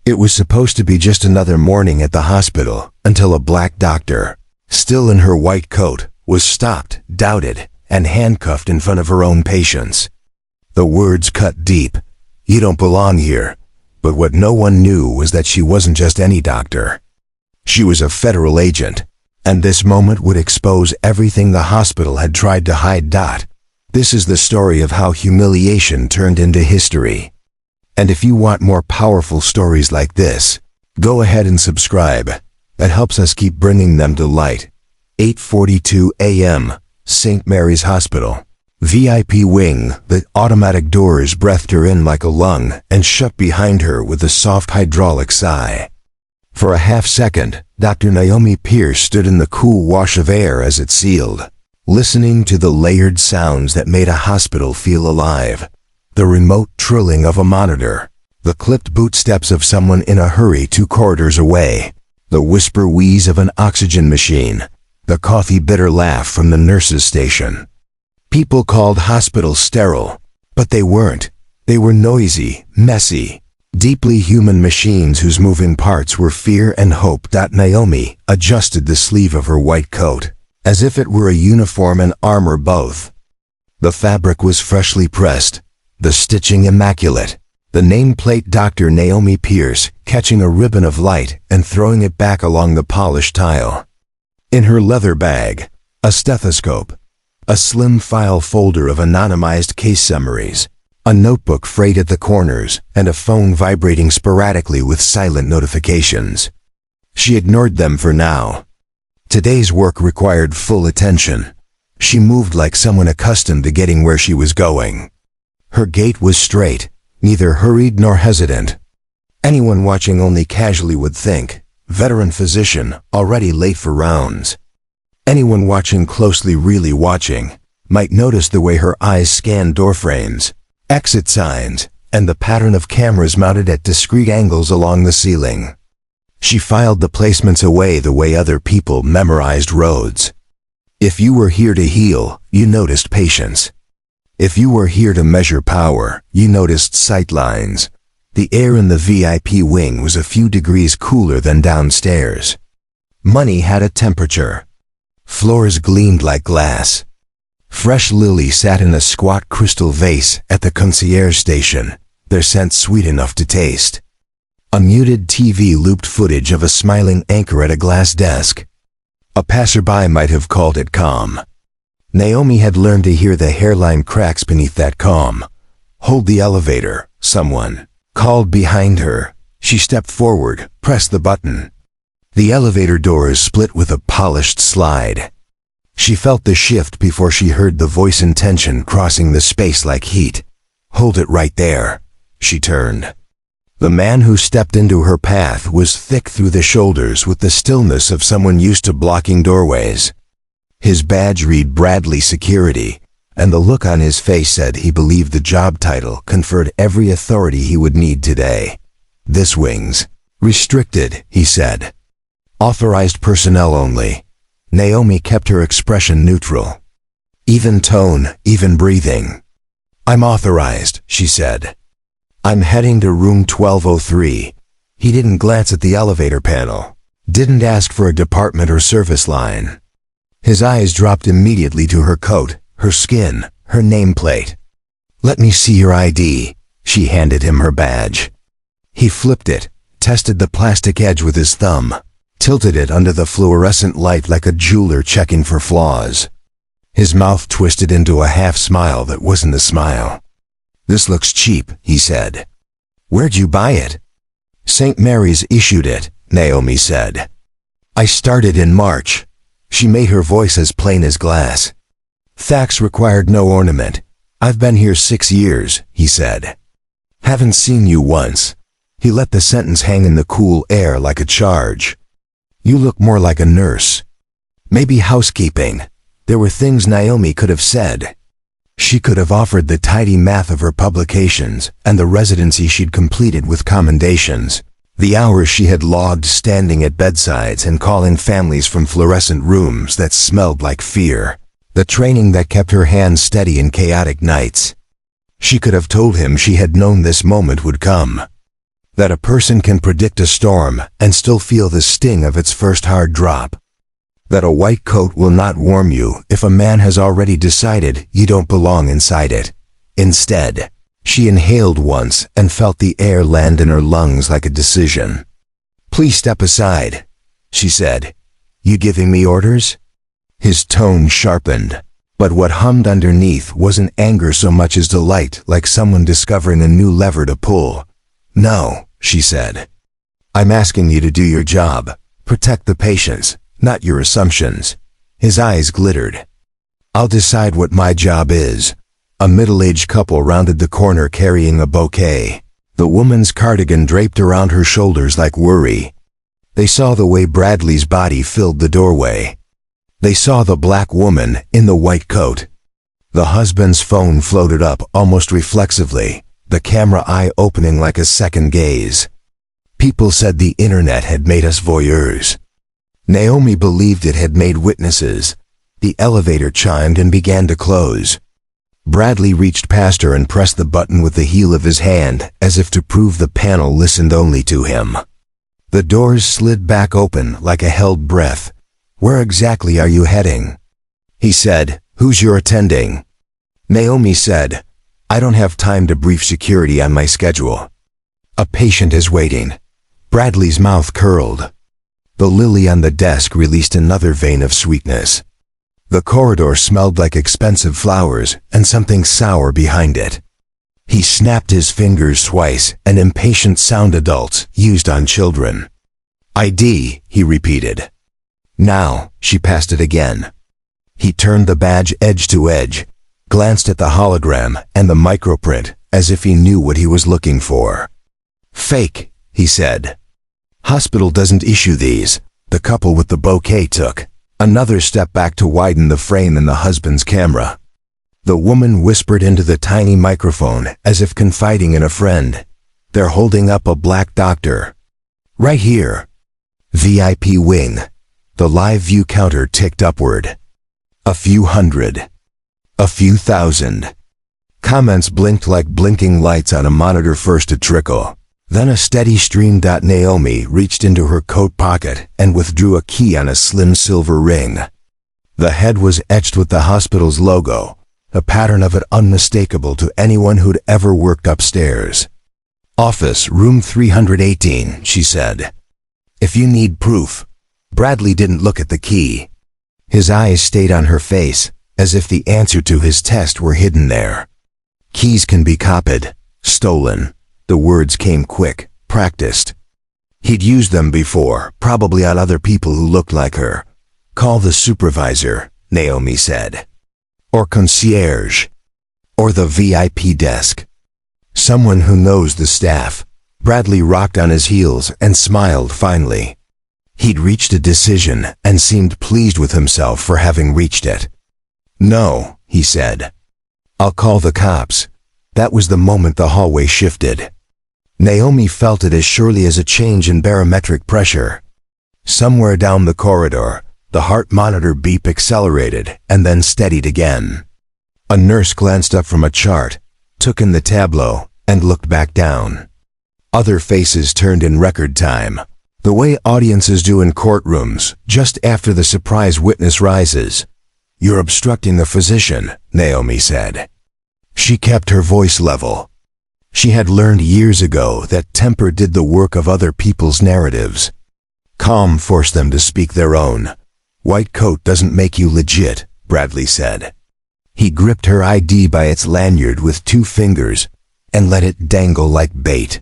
It was supposed to be just another morning at the hospital until a black doctor, still in her white coat, was stopped, doubted, and handcuffed in front of her own patients. The words cut deep. "You don't belong here." But what no one knew was that she wasn't just any doctor. She was a federal agent, and this moment would expose everything the hospital had tried to hide. This is the story of how humiliation turned into history. And if you want more powerful stories like this, go ahead and subscribe. That helps us keep bringing them to light. 8:42 a.m., St. Mary's Hospital. VIP wing. The automatic doors breathed her in like a lung and shut behind her with a soft hydraulic sigh. For a half second, Dr. Naomi Pierce stood in the cool wash of air as it sealed, listening to the layered sounds that made a hospital feel alive. The remote trilling of a monitor, the clipped bootsteps of someone in a hurry 2 corridors away, the whisper wheeze of an oxygen machine, the coffee bitter laugh from the nurse's station. People called hospitals sterile, but they weren't. They were noisy, messy, deeply human machines whose moving parts were fear and hope. Naomi adjusted the sleeve of her white coat, as if it were a uniform and armor both. The fabric was freshly pressed, the stitching immaculate, the nameplate Dr. Naomi Pierce catching a ribbon of light and throwing it back along the polished tile. In her leather bag, a stethoscope, a slim file folder of anonymized case summaries, a notebook frayed at the corners, and a phone vibrating sporadically with silent notifications. She ignored them for now. Today's work required full attention. She moved like someone accustomed to getting where she was going. Her gait was straight, neither hurried nor hesitant. Anyone watching only casually would think, veteran physician, already late for rounds. Anyone watching closely, really watching, might notice the way her eyes scanned doorframes, exit signs, and the pattern of cameras mounted at discrete angles along the ceiling. She filed the placements away the way other people memorized roads. If you were here to heal, you noticed patience. If you were here to measure power, you noticed sight lines. The air in the VIP wing was a few degrees cooler than downstairs. Money had a temperature. Floors gleamed like glass. Fresh lilies sat in a squat crystal vase at the concierge station, their scent sweet enough to taste. A muted TV looped footage of a smiling anchor at a glass desk. A passerby might have called it calm. Naomi had learned to hear the hairline cracks beneath that calm. "Hold the elevator," someone called behind her. She stepped forward, pressed the button. The elevator doors split with a polished slide. She felt the shift before she heard the voice in tension crossing the space like heat. "Hold it right there." She turned. The man who stepped into her path was thick through the shoulders with the stillness of someone used to blocking doorways. His badge read Bradley Security, and the look on his face said he believed the job title conferred every authority he would need today. "This wing's restricted," he said. "Authorized personnel only." Naomi kept her expression neutral. Even tone, even breathing. "I'm authorized," she said. "I'm heading to room 1203. He didn't glance at the elevator panel. Didn't ask for a department or service line. His eyes dropped immediately to her coat, her skin, her nameplate. "Let me see your ID." She handed him her badge. He flipped it, tested the plastic edge with his thumb, tilted it under the fluorescent light like a jeweler checking for flaws. His mouth twisted into a half-smile that wasn't a smile. "This looks cheap," he said. "Where'd you buy it?" "St. Mary's issued it," Naomi said. "I started in March." She made her voice as plain as glass. "Thax required no ornament. I've been here 6 years," he said. "Haven't seen you once." He let the sentence hang in the cool air like a charge. "You look more like a nurse. Maybe housekeeping." There were things Naomi could have said. She could have offered the tidy math of her publications and the residency she'd completed with commendations, the hours she had logged standing at bedsides and calling families from fluorescent rooms that smelled like fear, the training that kept her hands steady in chaotic nights. She could have told him she had known this moment would come. That a person can predict a storm and still feel the sting of its first hard drop. That a white coat will not warm you if a man has already decided you don't belong inside it. Instead, she inhaled once and felt the air land in her lungs like a decision. "Please step aside," she said. "You giving me orders?" His tone sharpened, but what hummed underneath wasn't anger so much as delight, like someone discovering a new lever to pull. "No," she said. "I'm asking you to do your job. Protect the patients, not your assumptions." His eyes glittered. "I'll decide what my job is." A middle-aged couple rounded the corner carrying a bouquet, the woman's cardigan draped around her shoulders like worry. They saw the way Bradley's body filled the doorway. They saw the black woman in the white coat. The husband's phone floated up almost reflexively, the camera eye opening like a second gaze. People said the internet had made us voyeurs. Naomi believed it had made witnesses. The elevator chimed and began to close. Bradley reached past her and pressed the button with the heel of his hand, as if to prove the panel listened only to him. The doors slid back open like a held breath. "Where exactly are you heading?" He said, "Who's your attending?" Naomi said, "I don't have time to brief security on my schedule." "A patient is waiting." Bradley's mouth curled. The lily on the desk released another vein of sweetness. The corridor smelled like expensive flowers and something sour behind it. He snapped his fingers twice, an impatient sound adults used on children. "ID," he repeated. "Now," she passed it again. He turned the badge edge to edge, glanced at the hologram and the microprint as if he knew what he was looking for. "Fake," he said. "Hospital doesn't issue these." The couple with the bouquet took another step back to widen the frame in the husband's camera. The woman whispered into the tiny microphone as if confiding in a friend. "They're holding up a black doctor. Right here. VIP wing." The live view counter ticked upward. A few hundred. A few thousand. Comments blinked like blinking lights on a monitor, first to trickle. Then a steady stream. Naomi reached into her coat pocket and withdrew a key on a slim silver ring. The head was etched with the hospital's logo, a pattern of it unmistakable to anyone who'd ever worked upstairs. "Office room 318, she said. "If you need proof." Bradley didn't look at the key. His eyes stayed on her face, as if the answer to his test were hidden there. "Keys can be copied, stolen." The words came quick, practiced. He'd used them before, probably on other people who looked like her. "Call the supervisor," Naomi said. "Or concierge. Or the VIP desk. Someone who knows the staff." Bradley rocked on his heels and smiled finally. He'd reached a decision and seemed pleased with himself for having reached it. "No," he said. "I'll call the cops." That was the moment the hallway shifted. Naomi felt it as surely as a change in barometric pressure. Somewhere down the corridor, the heart monitor beep accelerated and then steadied again. A nurse glanced up from a chart, took in the tableau, and looked back down. Other faces turned in record time, the way audiences do in courtrooms just after the surprise witness rises. "You're obstructing the physician," Naomi said. She kept her voice level. She had learned years ago that temper did the work of other people's narratives. Calm forced them to speak their own. "White coat doesn't make you legit," Bradley said. He gripped her ID by its lanyard with 2 fingers and let it dangle like bait.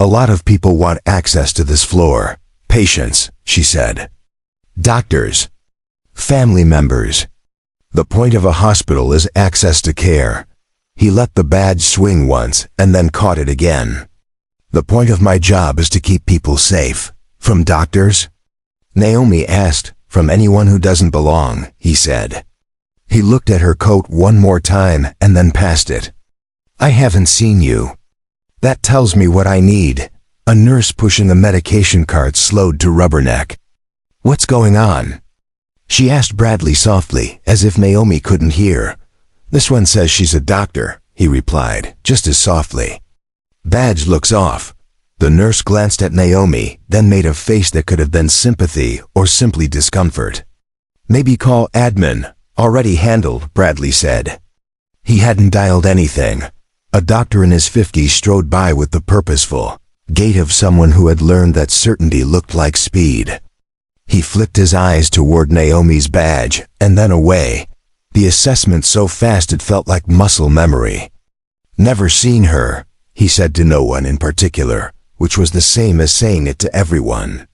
"A lot of people want access to this floor. Patients," she said. "Doctors. Family members. The point of a hospital is access to care." He let the badge swing once and then caught it again. "The point of my job is to keep people safe." "From doctors?" Naomi asked. "From anyone who doesn't belong," he said. He looked at her coat one more time and then passed it. "I haven't seen you." "That tells me what I need." A nurse pushing a medication cart slowed to rubberneck. "What's going on?" she asked Bradley softly, as if Naomi couldn't hear. "This one says she's a doctor," he replied, just as softly. "Badge looks off." The nurse glanced at Naomi, then made a face that could have been sympathy or simply discomfort. "Maybe call admin. Already handled," Bradley said. He hadn't dialed anything. A doctor in his 50s strode by with the purposeful gait of someone who had learned that certainty looked like speed. He flicked his eyes toward Naomi's badge, and then away, the assessment so fast it felt like muscle memory. "Never seen her," he said to no one in particular, which was the same as saying it to everyone.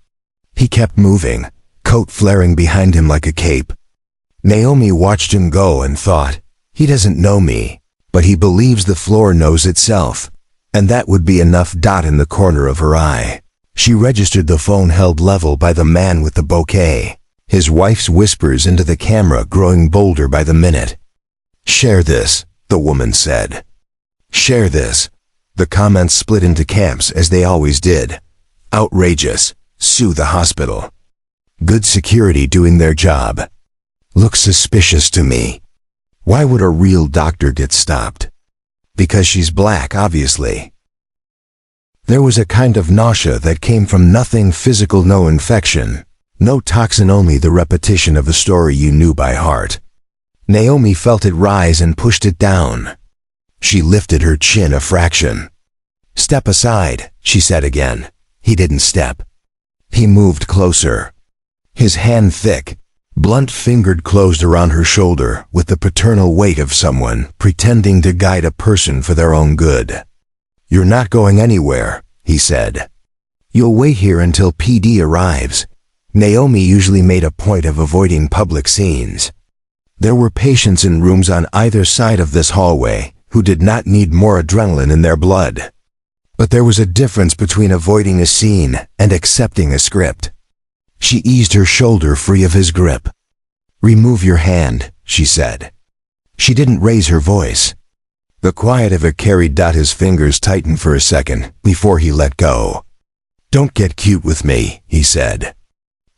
He kept moving, coat flaring behind him like a cape. Naomi watched him go and thought, "He doesn't know me, but he believes the floor knows itself," and that would be enough. Dot in the corner of her eye. She registered the phone held level by the man with the bouquet, his wife's whispers into the camera growing bolder by the minute. "Share this," the woman said. "Share this." The comments split into camps as they always did. Outrageous. Sue the hospital. Good security doing their job. Looks suspicious to me. Why would a real doctor get stopped? Because she's black, obviously. There was a kind of nausea that came from nothing physical, no infection, no toxin, only the repetition of a story you knew by heart. Naomi felt it rise and pushed it down. She lifted her chin a fraction. "Step aside," she said again. He didn't step. He moved closer. His hand thick, blunt-fingered, closed around her shoulder with the paternal weight of someone pretending to guide a person for their own good. "You're not going anywhere," he said. "You'll wait here until PD arrives." Naomi usually made a point of avoiding public scenes. There were patients in rooms on either side of this hallway who did not need more adrenaline in their blood. But there was a difference between avoiding a scene and accepting a script. She eased her shoulder free of his grip. "Remove your hand," she said. She didn't raise her voice. The quiet of it carried. His fingers tightened for a second before he let go. "Don't get cute with me," he said.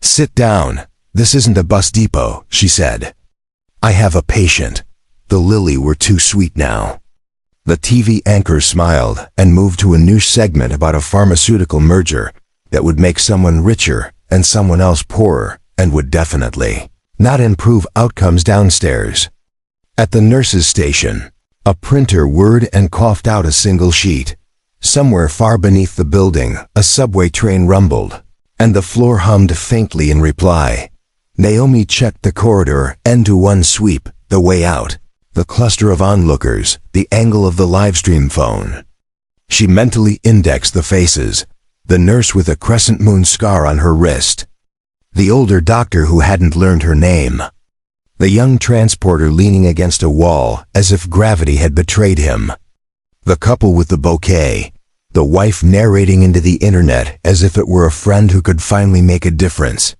"Sit down. This isn't a bus depot," she said. "I have a patient." The Lily were too sweet now. The TV anchor smiled and moved to a new segment about a pharmaceutical merger that would make someone richer and someone else poorer, and would definitely not improve outcomes downstairs. At the nurse's station, a printer whirred and coughed out a single sheet. Somewhere far beneath the building, a subway train rumbled, and the floor hummed faintly in reply. Naomi checked the corridor, end to one sweep, the way out, the cluster of onlookers, the angle of the livestream phone. She mentally indexed the faces, the nurse with a crescent moon scar on her wrist, the older doctor who hadn't learned her name, the young transporter leaning against a wall as if gravity had betrayed him, the couple with the bouquet, the wife narrating into the internet as if it were a friend who could finally make a difference,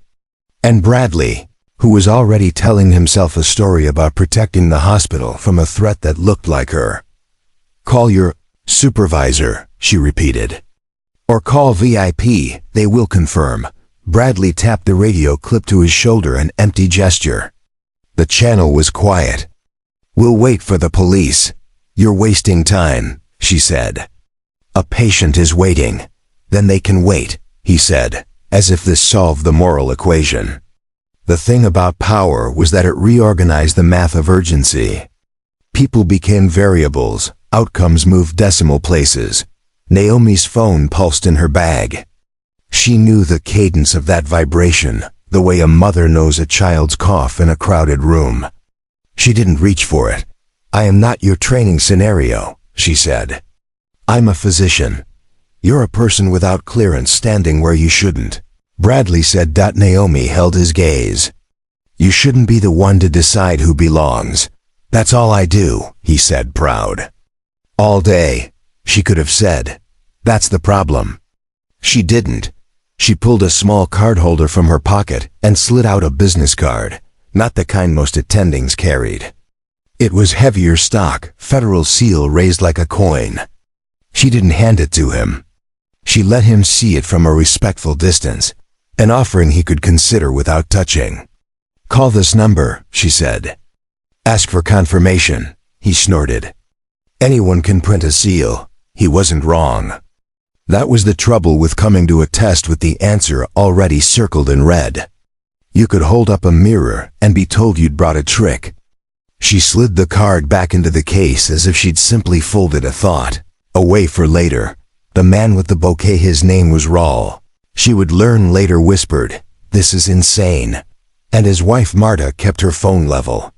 and Bradley, who was already telling himself a story about protecting the hospital from a threat that looked like her. "Call your supervisor," she repeated. "Or call VIP, they will confirm." Bradley tapped the radio clip to his shoulder, an empty gesture. The channel was quiet. "We'll wait for the police." "You're wasting time," she said. "A patient is waiting." "Then they can wait," he said, as if this solved the moral equation. The thing about power was that it reorganized the math of urgency. People became variables, outcomes moved decimal places. Naomi's phone pulsed in her bag. She knew the cadence of that vibration, the way a mother knows a child's cough in a crowded room. She didn't reach for it. "I am not your training scenario," she said. "I'm a physician. You're a person without clearance standing where you shouldn't." Bradley said. Naomi held his gaze. "You shouldn't be the one to decide who belongs. That's all I do," he said, proud. "All day," she could have said. "That's the problem." She didn't. She pulled a small card holder from her pocket and slid out a business card, not the kind most attendings carried. It was heavier stock, federal seal raised like a coin. She didn't hand it to him. She let him see it from a respectful distance, an offering he could consider without touching. "Call this number," she said. "Ask for confirmation," he snorted. Anyone can print a seal. He wasn't wrong. That was the trouble with coming to a test with the answer already circled in red. You could hold up a mirror and be told you'd brought a trick. She slid the card back into the case as if she'd simply folded a thought away for later. The man with the bouquet, his name was Raul. She would learn later, whispered, "This is insane." And his wife Marta kept her phone level.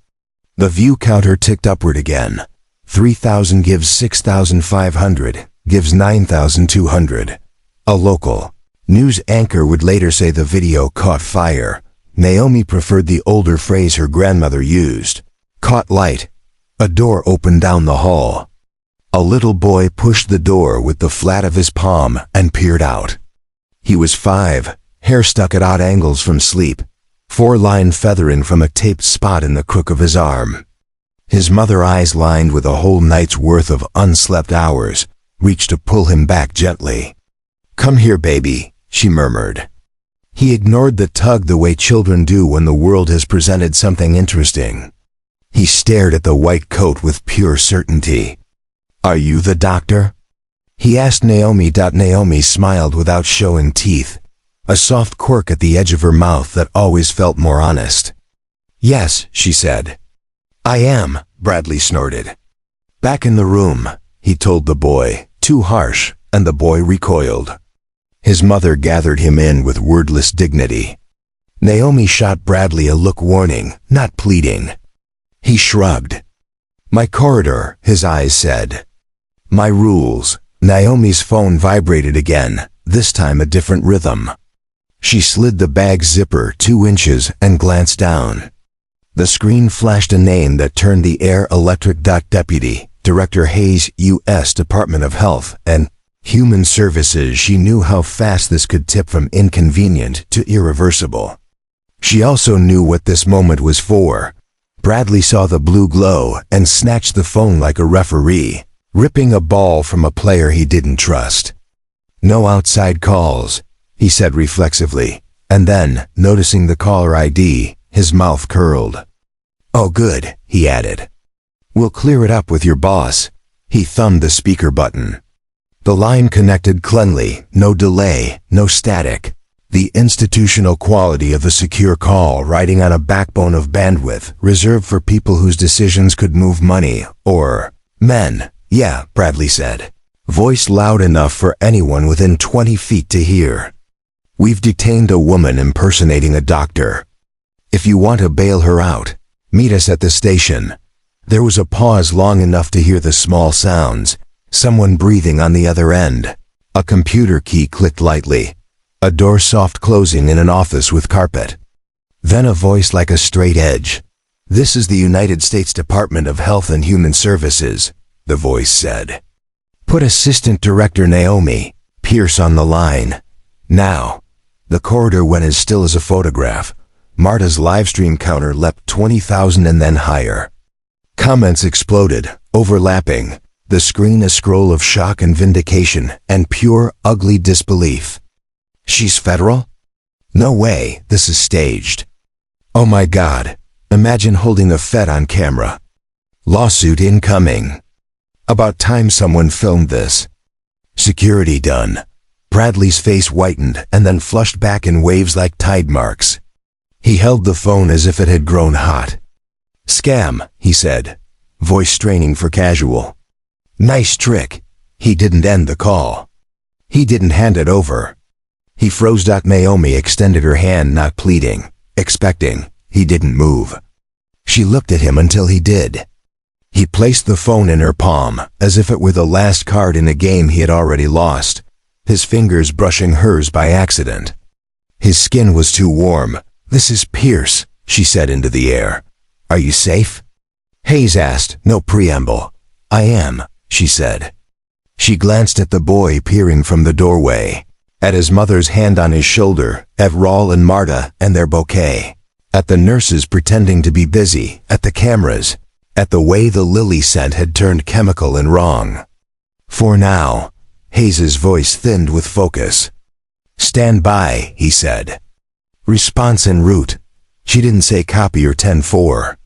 The view counter ticked upward again. 3,000 gives 6,500, gives 9,200. A local news anchor would later say the video caught fire. Naomi preferred the older phrase her grandmother used. Caught light. A door opened down the hall. A little boy pushed the door with the flat of his palm and peered out. He was 5, hair stuck at odd angles from sleep, 4-line feathering from a taped spot in the crook of his arm. His mother, eyes lined with a whole night's worth of unslept hours, reached to pull him back gently. "Come here, baby," she murmured. He ignored the tug the way children do when the world has presented something interesting. He stared at the white coat with pure certainty. "Are you the doctor?" he asked Naomi. Naomi smiled without showing teeth, a soft quirk at the edge of her mouth that always felt more honest. "Yes," she said. "I am," Bradley snorted. "Back in the room," he told the boy, too harsh, and the boy recoiled. His mother gathered him in with wordless dignity. Naomi shot Bradley a look, warning, not pleading. He shrugged. "My corridor," his eyes said. "My rules." Naomi's phone vibrated again, this time a different rhythm. She slid the bag zipper 2 inches and glanced down. The screen flashed a name that turned the air electric. Deputy Director Hayes, U.S. Department of Health and Human Services. She knew how fast this could tip from inconvenient to irreversible. She also knew what this moment was for. Bradley saw the blue glow and snatched the phone like a referee, ripping a ball from a player he didn't trust. "No outside calls," he said reflexively, and then, noticing the caller ID, his mouth curled. "Oh good," he added. "We'll clear it up with your boss." He thumbed the speaker button. The line connected cleanly, no delay, no static. The institutional quality of a secure call riding on a backbone of bandwidth reserved for people whose decisions could move money or men. "Yeah," Bradley said, voice loud enough for anyone within 20 feet to hear. "We've detained a woman impersonating a doctor. If you want to bail her out, meet us at the station." There was a pause long enough to hear the small sounds, someone breathing on the other end. A computer key clicked lightly. A door soft closing in an office with carpet. Then a voice like a straight edge. "This is the United States Department of Health and Human Services," the voice said. "Put Assistant Director Naomi Pierce on the line. Now." The corridor went as still as a photograph. Marta's livestream counter leapt 20,000 and then higher. Comments exploded, overlapping. The screen a scroll of shock and vindication and pure, ugly disbelief. "She's federal? No way, this is staged. Oh my God, imagine holding the Fed on camera. Lawsuit incoming. About time someone filmed this. Security done." Bradley's face whitened and then flushed back in waves like tide marks. He held the phone as if it had grown hot. "Scam," he said, voice straining for casual. "Nice trick." He didn't end the call. He didn't hand it over. He froze. Naomi extended her hand, not pleading, expecting. He didn't move. She looked at him until he did. He placed the phone in her palm, as if it were the last card in a game he had already lost, his fingers brushing hers by accident. His skin was too warm. "This is Pierce," she said into the air. "Are you safe?" Hayes asked, no preamble. "I am," she said. She glanced at the boy peering from the doorway, at his mother's hand on his shoulder, at Raul and Marta and their bouquet, at the nurses pretending to be busy, at the cameras, at the way the lily scent had turned chemical and wrong. "For now," Hayes's voice thinned with focus. "Stand by," he said. "Response en route." She didn't say copy or 10-4.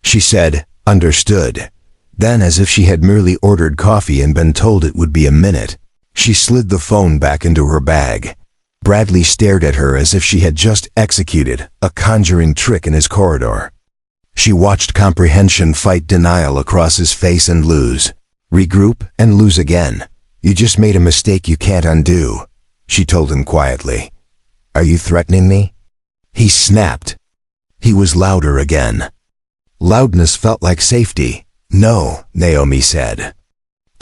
She said, "Understood." Then, as if she had merely ordered coffee and been told it would be a minute, She slid the phone back into her bag. Bradley stared at her as if she had just executed a conjuring trick in his corridor. She watched comprehension fight denial across his face and lose. Regroup and lose again. You just made a mistake you can't undo, she told him quietly. Are you threatening me? He snapped. He was louder again. Loudness felt like safety. No, Naomi said.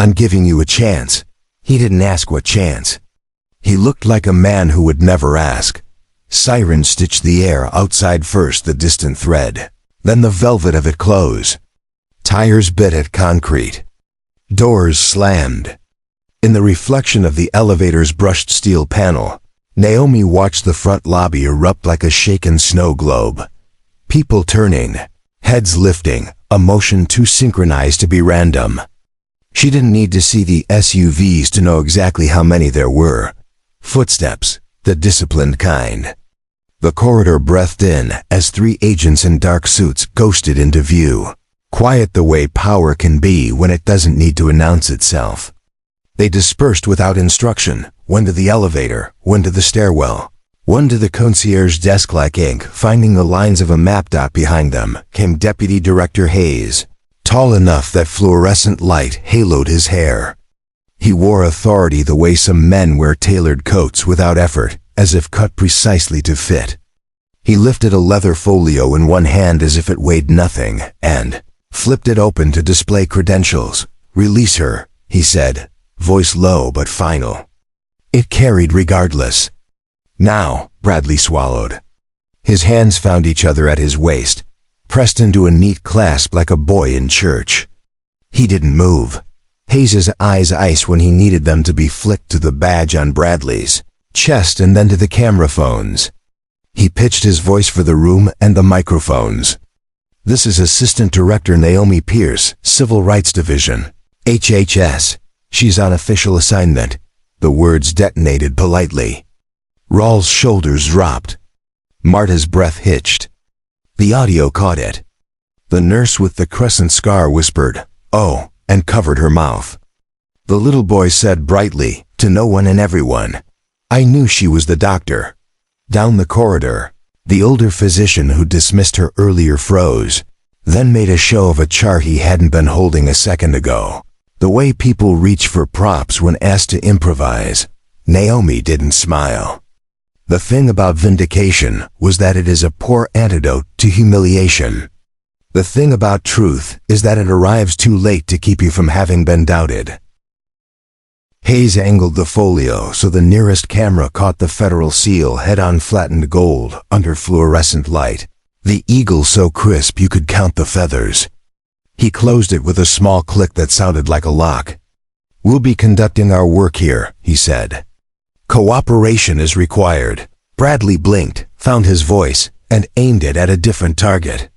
I'm giving you a chance. He didn't ask what chance. He looked like a man who would never ask. Sirens stitched the air outside, first the distant thread, then the velvet of it close. Tires bit at concrete. Doors slammed. In the reflection of the elevator's brushed steel panel, Naomi watched the front lobby erupt like a shaken snow globe. People turning, heads lifting, a motion too synchronized to be random. She didn't need to see the SUVs to know exactly how many there were. Footsteps, the disciplined kind. The corridor breathed in as 3 agents in dark suits ghosted into view. Quiet the way power can be when it doesn't need to announce itself. They dispersed without instruction, one to the elevator, one to the stairwell, one to the concierge desk. Like ink finding the lines of a map. Behind them came Deputy Director Hayes, tall enough that fluorescent light haloed his hair. He wore authority the way some men wear tailored coats without effort, as if cut precisely to fit. He lifted a leather folio in one hand as if it weighed nothing, and flipped it open to display credentials. Release her, he said, voice low but final. It carried regardless. Now, Bradley swallowed. His hands found each other at his waist, pressed into a neat clasp like a boy in church. He didn't move. Hayes's eyes ice when he needed them to be flicked to the badge on Bradley's chest and then to the camera phones. He pitched his voice for the room and the microphones. This is Assistant Director Naomi Pierce, Civil Rights Division, HHS. She's on official assignment. The words detonated politely. Rawls' shoulders dropped. Marta's breath hitched. The audio caught it. The nurse with the crescent scar whispered, "Oh," and covered her mouth. The little boy said brightly, to no one and everyone, "I knew she was the doctor." Down the corridor, the older physician who dismissed her earlier froze, then made a show of a chart he hadn't been holding a second ago. The way people reach for props when asked to improvise. Naomi didn't smile. The thing about vindication was that it is a poor antidote to humiliation. The thing about truth is that it arrives too late to keep you from having been doubted. Hayes angled the folio so the nearest camera caught the federal seal head-on flattened gold under fluorescent light, the eagle so crisp you could count the feathers. He closed it with a small click that sounded like a lock. "We'll be conducting our work here," he said. "Cooperation is required." Bradley blinked, found his voice, and aimed it at a different target.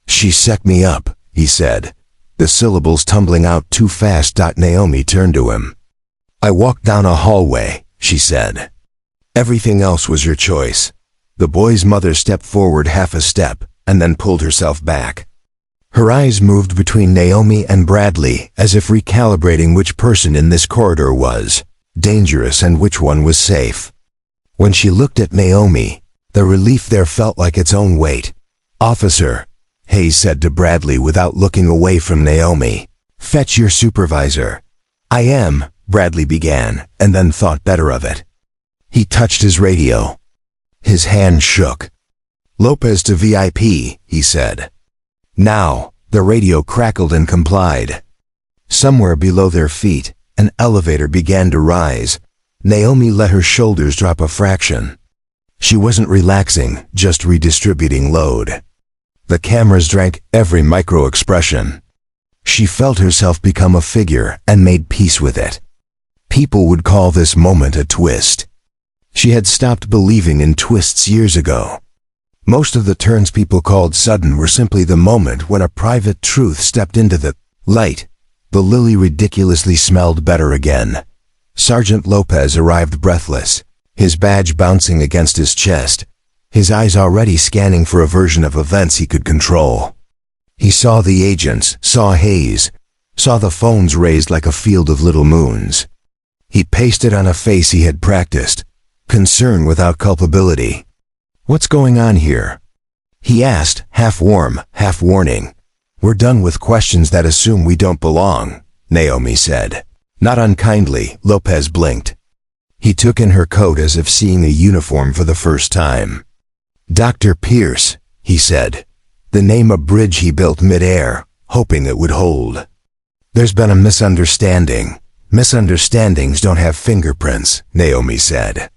"She set me up," he said, the syllables tumbling out too fast. Naomi turned to him. "I walked down a hallway," she said. "Everything else was your choice." The boy's mother stepped forward half a step, and then pulled herself back. Her eyes moved between Naomi and Bradley as if recalibrating which person in this corridor was dangerous and which one was safe. When she looked at Naomi, the relief there felt like its own weight. "Officer," Hayes said to Bradley without looking away from Naomi, "fetch your supervisor." "I am," Bradley began, and then thought better of it. He touched his radio. His hand shook. "Lopez to VIP," he said. Now, the radio crackled and complied. Somewhere below their feet, an elevator began to rise. Naomi let her shoulders drop a fraction. She wasn't relaxing, just redistributing load. The cameras drank every micro-expression. She felt herself become a figure and made peace with it. People would call this moment a twist. She had stopped believing in twists years ago. Most of the turns people called sudden were simply the moment when a private truth stepped into the light. The lily ridiculously smelled better again. Sergeant Lopez arrived breathless, his badge bouncing against his chest, his eyes already scanning for a version of events he could control. He saw the agents, saw Hayes, saw the phones raised like a field of little moons. He pasted on a face he had practiced, concern without culpability. "What's going on here?" he asked, half warm, half warning. "We're done with questions that assume we don't belong," Naomi said. Not unkindly, Lopez blinked. He took in her coat as if seeing a uniform for the first time. "Dr. Pierce," he said, the name a bridge he built mid-air, hoping it would hold. "There's been a misunderstanding. Misunderstandings don't have fingerprints," Naomi said.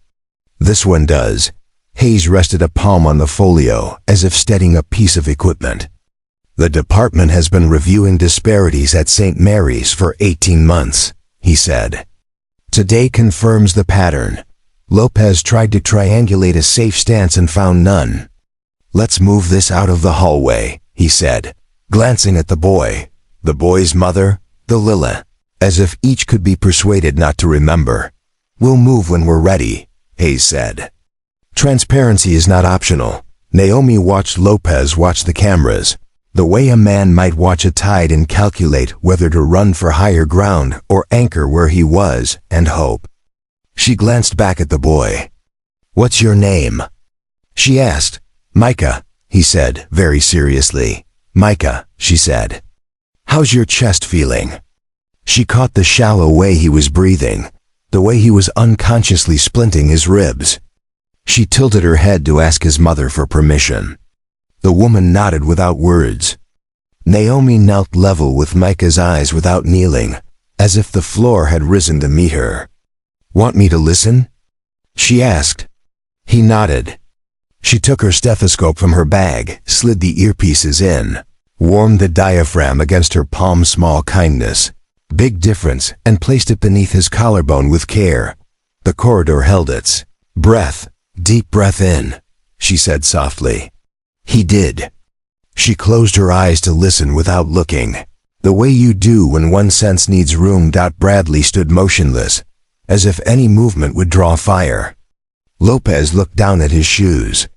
"This one does." Hayes rested a palm on the folio as if steadying a piece of equipment. "The department has been reviewing disparities at St. Mary's for 18 months, he said. "Today confirms the pattern." Lopez tried to triangulate a safe stance and found none. "Let's move this out of the hallway," he said, glancing at the boy, the boy's mother, the Lila, as if each could be persuaded not to remember. "We'll move when we're ready," Hayes said. Transparency is not optional. Naomi watched Lopez watch the cameras, the way a man might watch a tide and calculate whether to run for higher ground or anchor where he was and hope. She glanced back at the boy. "What's your name?" she asked. "Micah," he said, very seriously. "Micah," she said. "How's your chest feeling?" She caught the shallow way he was breathing, the way he was unconsciously splinting his ribs. She tilted her head to ask his mother for permission. The woman nodded without words. Naomi knelt level with Micah's eyes without kneeling, as if the floor had risen to meet her. "Want me to listen?" she asked. He nodded. She took her stethoscope from her bag, slid the earpieces in, warmed the diaphragm against her palm small kindness, big difference, and placed it beneath his collarbone with care. The corridor held its breath. "Deep breath in," she said softly. He did. She closed her eyes to listen without looking, the way you do when one sense needs room. Bradley stood motionless, as if any movement would draw fire. Lopez looked down at his shoes.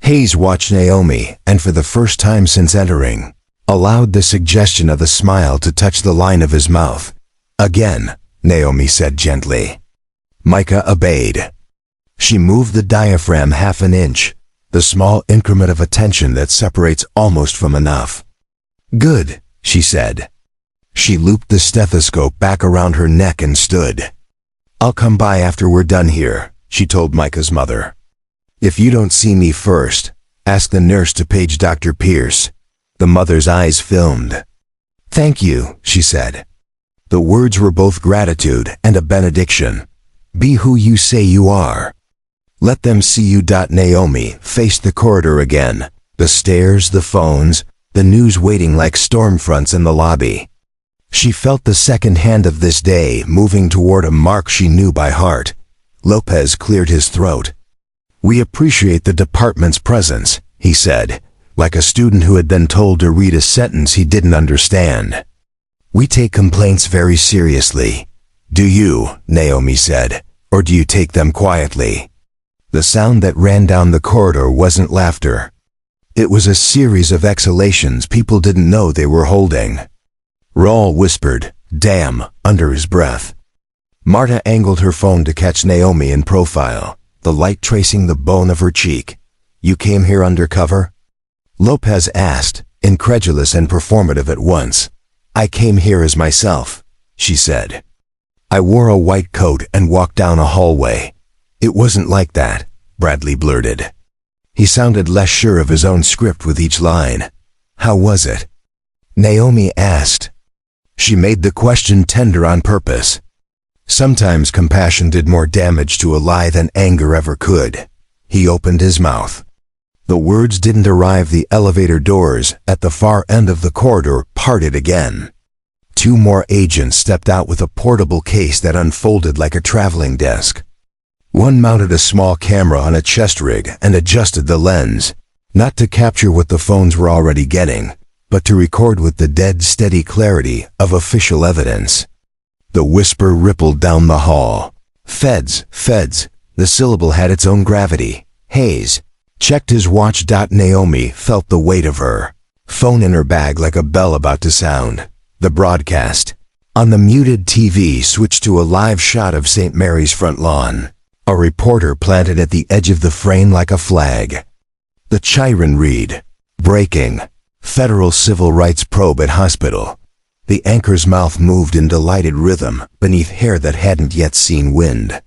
Hayes watched Naomi, and for the first time since entering, allowed the suggestion of a smile to touch the line of his mouth. "Again," Naomi said gently. Micah obeyed. She moved the diaphragm half an inch, the small increment of attention that separates almost from enough. "Good," she said. She looped the stethoscope back around her neck and stood. "I'll come by after we're done here," she told Micah's mother. "If you don't see me first, ask the nurse to page Dr. Pierce." The mother's eyes filmed. "Thank you," she said. The words were both gratitude and a benediction. "Be who you say you are. Let them see you." Naomi faced the corridor again, the stairs, the phones, the news waiting like storm fronts in the lobby. She felt the second hand of this day moving toward a mark she knew by heart. Lopez cleared his throat. "We appreciate the department's presence," he said, like a student who had been told to read a sentence he didn't understand. "We take complaints very seriously." "Do you," Naomi said, "or do you take them quietly?" The sound that ran down the corridor wasn't laughter. It was a series of exhalations people didn't know they were holding. Raul whispered, "Damn," under his breath. Marta angled her phone to catch Naomi in profile, the light tracing the bone of her cheek. "You came here undercover?" Lopez asked, incredulous and performative at once. "I came here as myself," she said. "I wore a white coat and walked down a hallway." "It wasn't like that," Bradley blurted. He sounded less sure of his own script with each line. "How was it?" Naomi asked. She made the question tender on purpose. Sometimes compassion did more damage to a lie than anger ever could. He opened his mouth. The words didn't arrive. The elevator doors at the far end of the corridor parted again. 2 more agents stepped out with a portable case that unfolded like a traveling desk. One mounted a small camera on a chest rig and adjusted the lens, not to capture what the phones were already getting, but to record with the dead steady clarity of official evidence. The whisper rippled down the hall. "Feds, feds." The syllable had its own gravity. Hayes checked his watch. Naomi felt the weight of her phone in her bag like a bell about to sound. The broadcast. On the muted TV switched to a live shot of St. Mary's front lawn. A reporter planted at the edge of the frame like a flag. The chyron read, "Breaking. Federal Civil Rights Probe at Hospital." The anchor's mouth moved in delighted rhythm beneath hair that hadn't yet seen wind.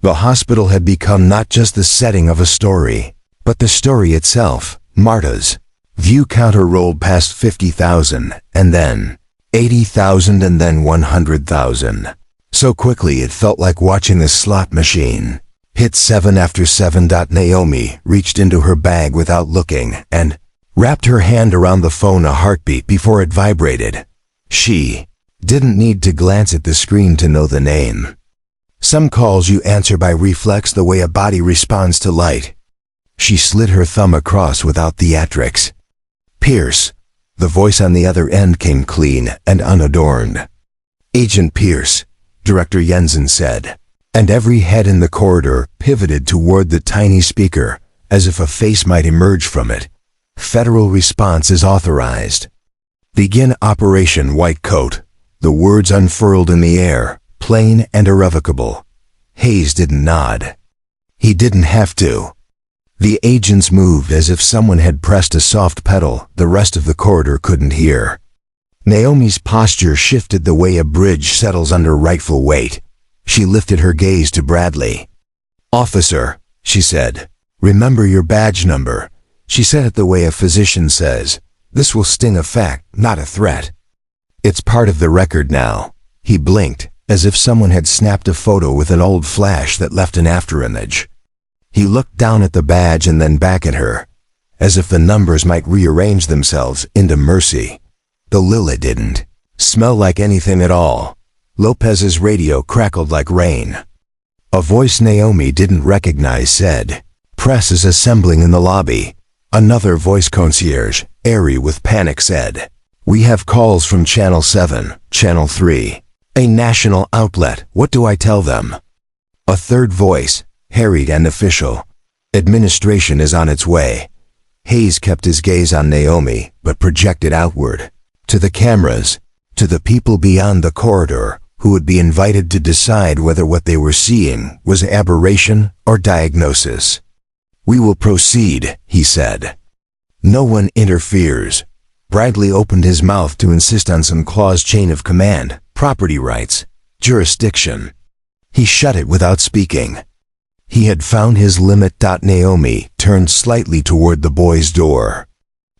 The hospital had become not just the setting of a story, but the story itself, Marta's. View counter rolled past 50,000, and then 80,000, and then 100,000. So quickly it felt like watching a slot machine. Hit 7 after 7. Naomi reached into her bag without looking and wrapped her hand around the phone a heartbeat before it vibrated. She didn't need to glance at the screen to know the name. Some calls you answer by reflex, the way a body responds to light. She slid her thumb across without theatrics. Pierce. The voice on the other end came clean and unadorned. "Agent Pierce," Director Jensen said, and every head in the corridor pivoted toward the tiny speaker, as if a face might emerge from it. "Federal response is authorized. Begin Operation White Coat." The words unfurled in the air, plain and irrevocable. Hayes didn't nod. He didn't have to. The agents moved as if someone had pressed a soft pedal the rest of the corridor couldn't hear. Naomi's posture shifted the way a bridge settles under rightful weight. She lifted her gaze to Bradley. "Officer," she said, "remember your badge number." She said it the way a physician says. "This will sting a fact, not a threat." "It's part of the record now." He blinked, as if someone had snapped a photo with an old flash that left an afterimage. He looked down at the badge and then back at her, as if the numbers might rearrange themselves into mercy. The Lila didn't smell like anything at all. Lopez's radio crackled like rain. A voice Naomi didn't recognize said, "Press is assembling in the lobby." Another voice, concierge, airy with panic, said, "We have calls from Channel 7, Channel 3. A national outlet. What do I tell them?" A third voice, harried and official, "Administration is on its way." Hayes kept his gaze on Naomi, but projected outward, to the cameras, to the people beyond the corridor, who would be invited to decide whether what they were seeing was aberration or diagnosis. "We will proceed," he said. "No one interferes." Bradley opened his mouth to insist on some clause chain of command, property rights, jurisdiction. He shut it without speaking. He had found his limit. Naomi turned slightly toward the boy's door.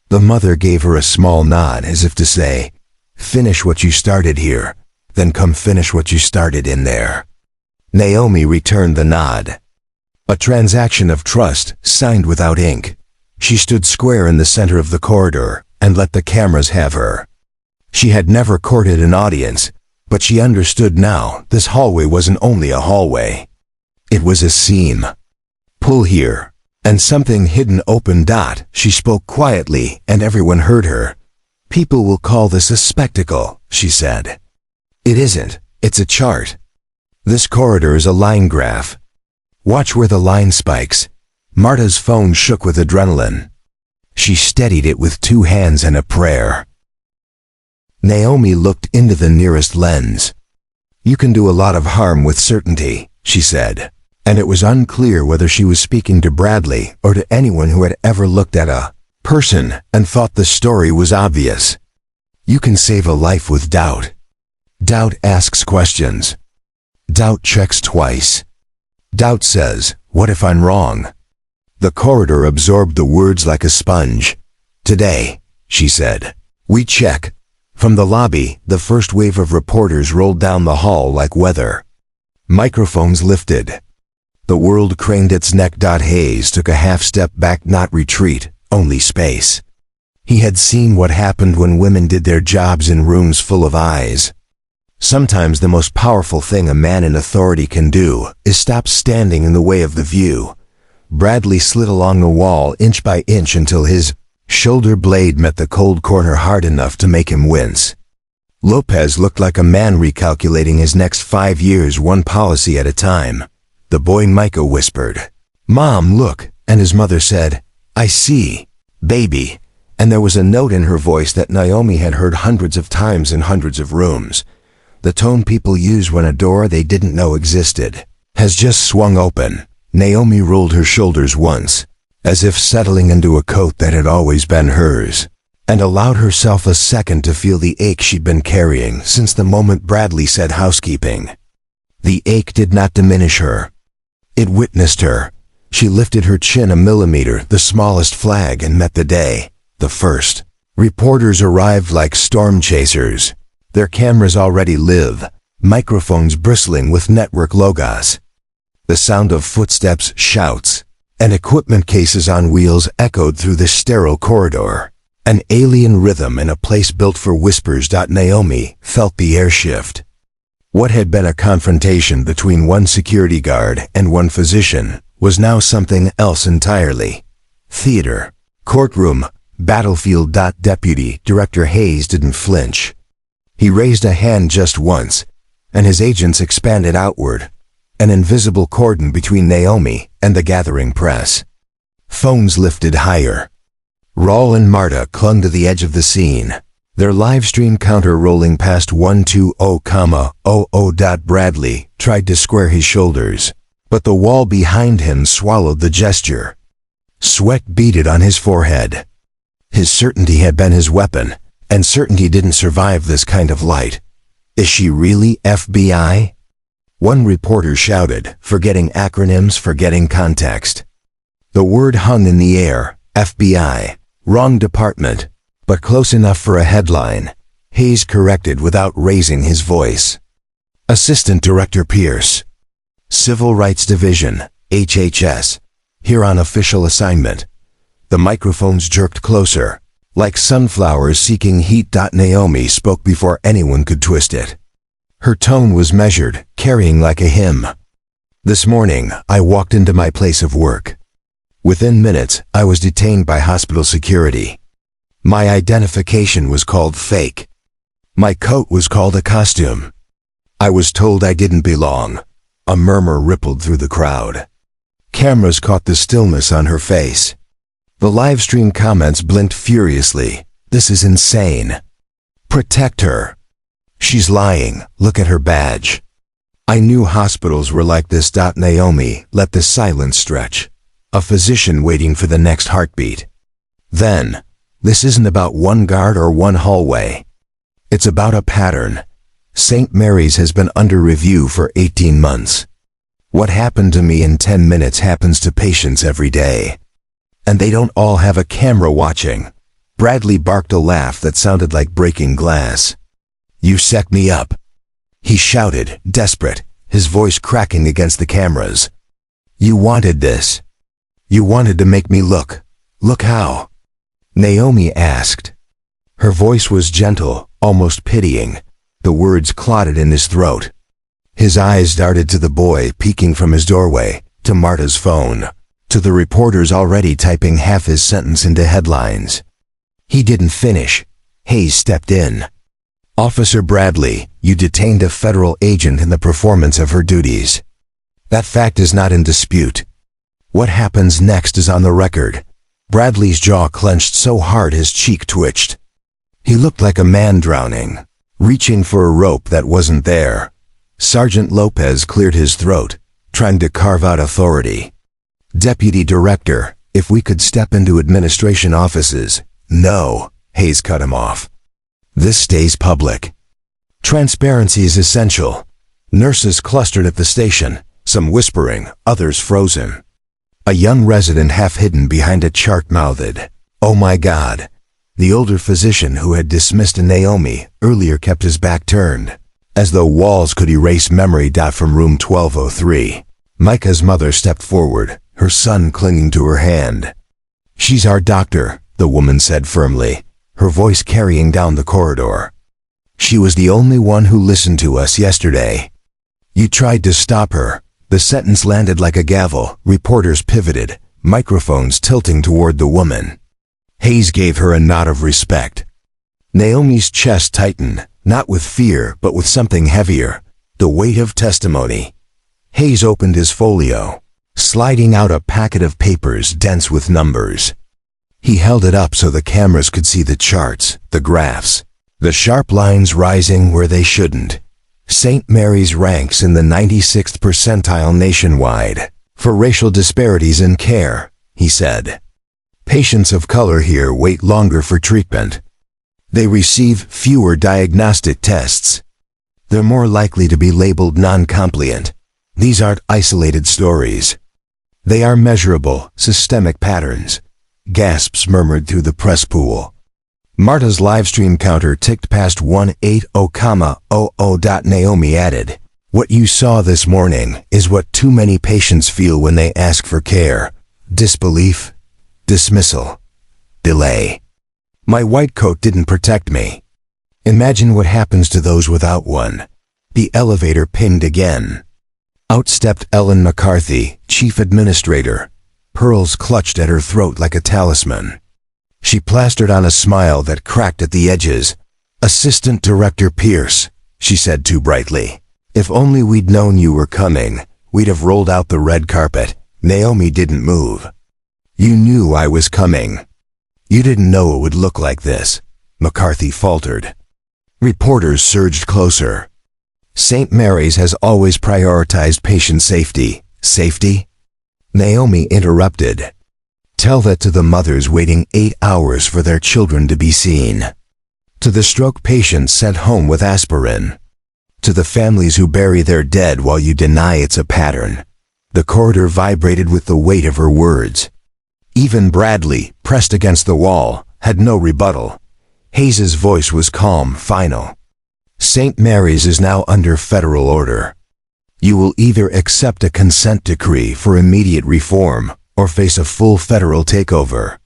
The mother gave her a small nod as if to say, "Finish what you started here, then come finish what you started in there." Naomi returned the nod. A transaction of trust, signed without ink. She stood square in the center of the corridor and let the cameras have her. She had never courted an audience, but she understood now this hallway wasn't only a hallway. It was a seam. "Pull here." And something hidden open. She spoke quietly and everyone heard her. "People will call this a spectacle," she said. "It isn't. It's a chart. This corridor is a line graph. Watch where the line spikes." Marta's phone shook with adrenaline. She steadied it with two hands and a prayer. Naomi looked into the nearest lens. "You can do a lot of harm with certainty," she said, and it was unclear whether she was speaking to Bradley or to anyone who had ever looked at a person and thought the story was obvious. "You can save a life with doubt. Doubt asks questions. Doubt checks twice. Doubt says, what if I'm wrong?" The corridor absorbed the words like a sponge. "Today," she said, "we check." From the lobby, the first wave of reporters rolled down the hall like weather. Microphones lifted. The world craned its neck. Hayes took a half step back, not retreat, only space. He had seen what happened when women did their jobs in rooms full of eyes. Sometimes the most powerful thing a man in authority can do is stop standing in the way of the view. Bradley slid along the wall inch by inch until his shoulder blade met the cold corner hard enough to make him wince. Lopez looked like a man recalculating his next 5 years, one policy at a time. The boy Micah whispered, "Mom, look," and his mother said, "I see, baby," and there was a note in her voice that Naomi had heard hundreds of times in hundreds of rooms. the tone people use when a door they didn't know existed has just swung open. Naomi rolled her shoulders once, as if settling into a coat that had always been hers, and allowed herself a second to feel the ache she'd been carrying since the moment Bradley said housekeeping. The ache did not diminish her. It witnessed her. She lifted her chin a millimeter, the smallest flag, and met the day. The first. Reporters arrived like storm chasers. Their cameras already live, microphones bristling with network logos. The sound of footsteps, shouts, and equipment cases on wheels echoed through the sterile corridor. An alien rhythm in a place built for whispers. Naomi felt the air shift. What had been a confrontation between one security guard and one physician was now something else entirely. Theater, courtroom, battlefield. Deputy Director Hayes didn't flinch. He raised a hand just once, and his agents expanded outward, an invisible cordon between Naomi and the gathering press. Phones lifted higher. Raul and Marta clung to the edge of the scene, their live stream counter rolling past 120,000. Bradley tried to square his shoulders, but the wall behind him swallowed the gesture. Sweat beaded on his forehead. His certainty had been his weapon, and certainty didn't survive this kind of light. Is she really FBI? One reporter shouted, forgetting acronyms, forgetting context. The word hung in the air, FBI. Wrong department, but close enough for a headline. Hayes corrected without raising his voice. Assistant Director Pierce. Civil Rights Division, HHS. Here on official assignment. The microphones jerked closer, like sunflowers seeking heat. Naomi spoke before anyone could twist it. Her tone was measured, carrying like a hymn. This morning, I walked into my place of work. Within minutes, I was detained by hospital security. My identification was called fake. My coat was called a costume. I was told I didn't belong. A murmur rippled through the crowd. Cameras caught the stillness on her face. The live stream comments blinked furiously. This is insane. Protect her. She's lying. Look at her badge. I knew hospitals were like this. Naomi let the silence stretch. A physician waiting for the next heartbeat. Then, this isn't about one guard or one hallway. It's about a pattern. St. Mary's has been under review for 18 months. What happened to me in 10 minutes happens to patients every day. And they don't all have a camera watching. Bradley barked a laugh that sounded like breaking glass. You set me up. He shouted, desperate, his voice cracking against the cameras. You wanted this. You wanted to make me look. Look how? Naomi asked. Her voice was gentle, almost pitying. The words clotted in his throat. His eyes darted to the boy peeking from his doorway, to Marta's phone, to the reporters already typing half his sentence into headlines. He didn't finish. Hayes stepped in. Officer Bradley, you detained a federal agent in the performance of her duties. That fact is not in dispute. What happens next is on the record. Bradley's jaw clenched so hard his cheek twitched. He looked like a man drowning, reaching for a rope that wasn't there. Sergeant Lopez cleared his throat, trying to carve out authority. Deputy Director, if we could step into administration offices. No, Hayes cut him off. This stays public. Transparency is essential. Nurses clustered at the station, some whispering, others frozen. A young resident half hidden behind a chart mouthed, "Oh my God." The older physician who had dismissed Naomi earlier kept his back turned, as though walls could erase memory. From room 1203, Micah's mother stepped forward, her son clinging to her hand. She's our doctor, the woman said firmly, her voice carrying down the corridor. She was the only one who listened to us yesterday. You tried to stop her. The sentence landed like a gavel. Reporters pivoted, microphones tilting toward the woman. Hayes gave her a nod of respect. Naomi's chest tightened, not with fear, but with something heavier, the weight of testimony. Hayes opened his folio, sliding out a packet of papers dense with numbers. He held it up so the cameras could see the charts, the graphs, the sharp lines rising where they shouldn't. St. Mary's ranks in the 96th percentile nationwide for racial disparities in care, he said. Patients of color here wait longer for treatment. They receive fewer diagnostic tests. They're more likely to be labeled non-compliant. These aren't isolated stories. They are measurable, systemic patterns. Gasps murmured through the press pool. Marta's livestream counter ticked past 180,00. Naomi added, "What you saw this morning is what too many patients feel when they ask for care. Disbelief, dismissal, delay. My white coat didn't protect me. Imagine what happens to those without one." The elevator pinged again. Out stepped Ellen McCarthy, chief administrator. Pearls clutched at her throat like a talisman. She plastered on a smile that cracked at the edges. "Assistant Director Pierce," she said too brightly. "If only we'd known you were coming, we'd have rolled out the red carpet." Naomi didn't move. "You knew I was coming. You didn't know it would look like this," McCarthy faltered. Reporters surged closer. "St. Mary's has always prioritized patient safety." "Safety?" Naomi interrupted. "Tell that to the mothers waiting 8 hours for their children to be seen. To the stroke patients sent home with aspirin. To the families who bury their dead while you deny it's a pattern." The corridor vibrated with the weight of her words. Even Bradley, pressed against the wall, had no rebuttal. Hayes's voice was calm, final. "St. Mary's is now under federal order. You will either accept a consent decree for immediate reform or face a full federal takeover.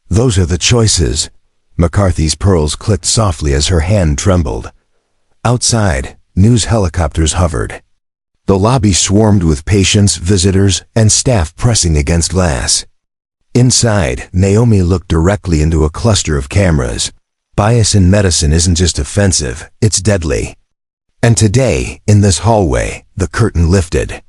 Those are the choices." McCarthy's pearls clicked softly as her hand trembled. Outside, news helicopters hovered. The lobby swarmed with patients, visitors, and staff pressing against glass. Inside, Naomi looked directly into a cluster of cameras. Bias in medicine isn't just offensive, it's deadly. And today, in this hallway, the curtain lifted.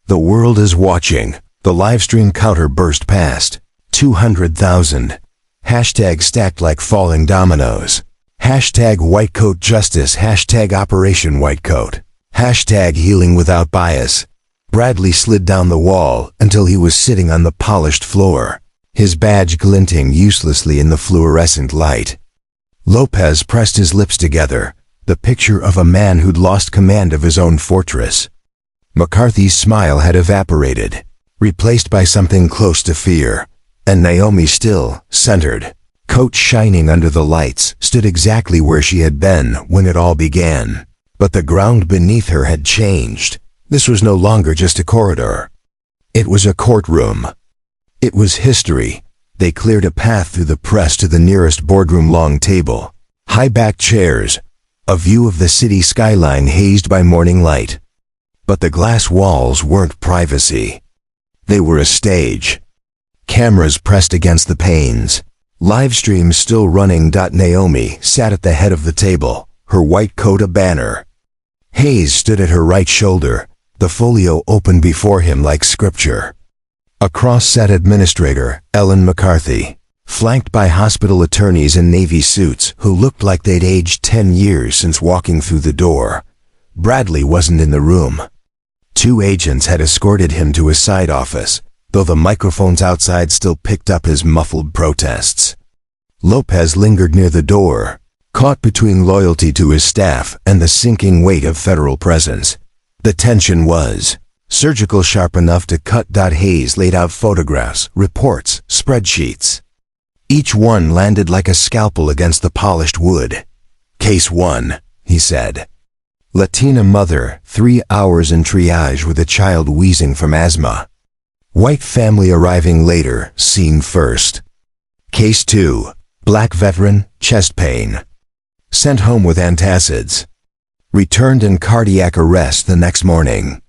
The world is watching. The livestream counter burst past. 200,000. Hashtag stacked like falling dominoes. Hashtag white coat justice. Hashtag Operation White Coat. Hashtag healing without bias. Bradley slid down the wall until he was sitting on the polished floor, his badge glinting uselessly in the fluorescent light. Lopez pressed his lips together, the picture of a man who'd lost command of his own fortress. McCarthy's smile had evaporated, replaced by something close to fear, and Naomi still, centered, coat shining under the lights, stood exactly where she had been when it all began. But the ground beneath her had changed. This was no longer just a corridor. It was a courtroom. It was history. They cleared a path through the press to the nearest boardroom long table. High-backed chairs, a view of the city skyline hazed by morning light. But the glass walls weren't privacy. They were a stage. Cameras pressed against the panes. Livestream still running. Naomi sat at the head of the table, her white coat a banner. Hayes stood at her right shoulder, the folio open before him like scripture. Across sat Administrator Ellen McCarthy, flanked by hospital attorneys in navy suits who looked like they'd aged 10 years since walking through the door. Bradley wasn't in the room. 2 agents had escorted him to his side office, though the microphones outside still picked up his muffled protests. Lopez lingered near the door, caught between loyalty to his staff and the sinking weight of federal presence. The tension was surgical, sharp enough to cut. Hayes laid out photographs, reports, spreadsheets. Each one landed like a scalpel against the polished wood. "Case 1, he said. Latina mother, 3 hours in triage with a child wheezing from asthma. White family arriving later, seen first. Case 2, black veteran, chest pain. Sent home with antacids. Returned in cardiac arrest the next morning.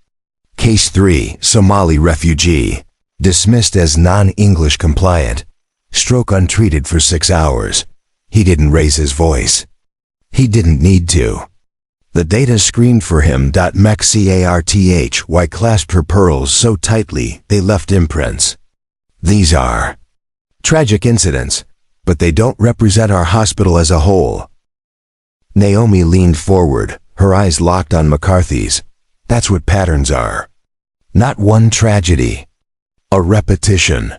Case 3, Somali refugee. Dismissed as non-English compliant. Stroke untreated for 6 hours. He didn't raise his voice. He didn't need to. The data screened for him. McCarthy clasped her pearls so tightly they left imprints. These are tragic incidents, but they don't represent our hospital as a whole. Naomi leaned forward, her eyes locked on McCarthy's. That's what patterns are. Not one tragedy. A repetition.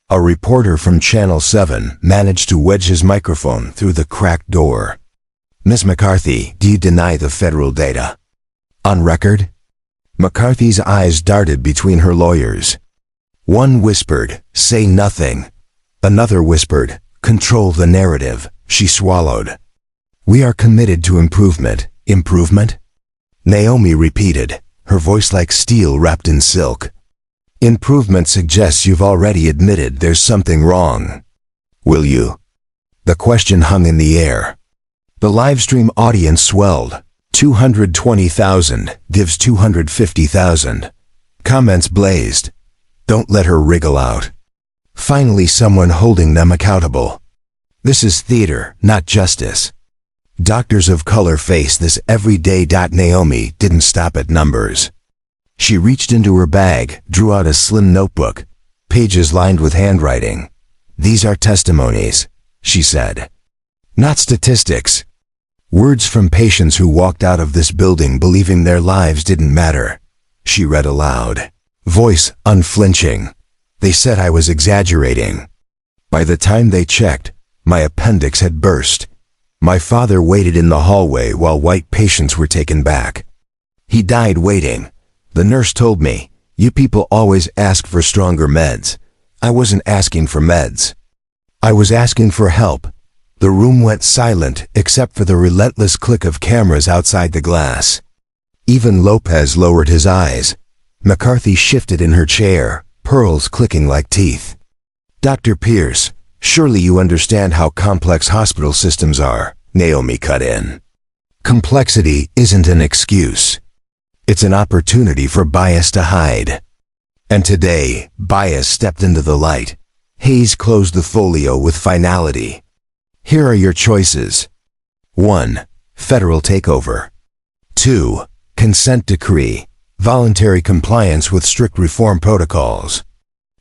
A reporter from Channel 7 managed to wedge his microphone through the cracked door. Miss McCarthy, do you deny the federal data? On record? McCarthy's eyes darted between her lawyers. One whispered, say nothing. Another whispered, control the narrative. She swallowed. We are committed to improvement. Improvement? Naomi repeated, her voice like steel wrapped in silk. Improvement suggests you've already admitted there's something wrong. Will you? The question hung in the air. The livestream audience swelled. 220,000 gives 250,000. Comments blazed. Don't let her wriggle out. Finally someone holding them accountable. This is theater, not justice. Doctors of color face this every day. Naomi didn't stop at numbers. She reached into her bag, drew out a slim notebook, pages lined with handwriting. These are testimonies, she said. Not statistics. Words from patients who walked out of this building believing their lives didn't matter. She read aloud, voice unflinching. They said I was exaggerating. By the time they checked, my appendix had burst. My father waited in the hallway while white patients were taken back. He died waiting. The nurse told me, you people always ask for stronger meds. I wasn't asking for meds. I was asking for help. The room went silent except for the relentless click of cameras outside the glass. Even Lopez lowered his eyes. McCarthy shifted in her chair, pearls clicking like teeth. Dr. Pierce, surely you understand how complex hospital systems are, Naomi cut in. Complexity isn't an excuse. It's an opportunity for bias to hide. And today, bias stepped into the light. Hayes closed the folio with finality. Here are your choices. 1. Federal takeover. 2. Consent decree, voluntary compliance with strict reform protocols.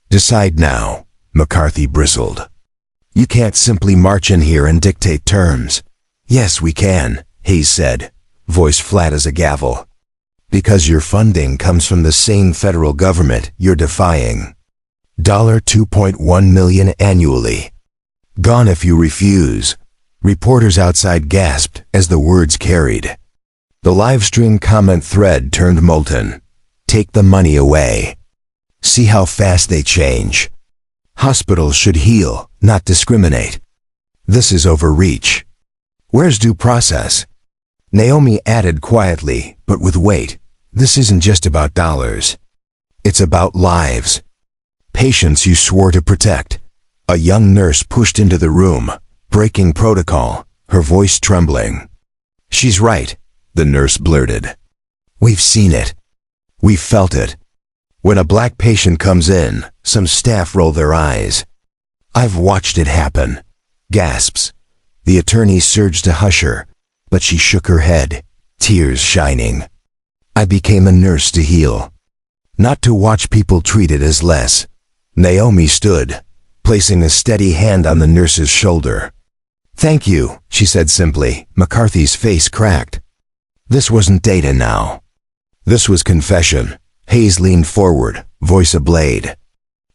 Decide now, McCarthy bristled. You can't simply march in here and dictate terms. Yes, we can, Hayes said, voice flat as a gavel. Because your funding comes from the same federal government you're defying. $2.1 million annually. Gone if you refuse. Reporters outside gasped as the words carried. The livestream comment thread turned molten. Take the money away. See how fast they change. Hospitals should heal, not discriminate. This is overreach. Where's due process? Naomi added quietly, but with weight. This isn't just about dollars. It's about lives. Patients you swore to protect. A young nurse pushed into the room, breaking protocol, her voice trembling. She's right, the nurse blurted. We've seen it. We've felt it. When a black patient comes in, some staff roll their eyes. I've watched it happen. Gasps. The attorney surged to hush her, but she shook her head, tears shining. I became a nurse to heal. Not to watch people treated as less. Naomi stood, placing a steady hand on the nurse's shoulder. Thank you, she said simply. McCarthy's face cracked. This wasn't data now. This was confession. Hayes leaned forward, voice ablade.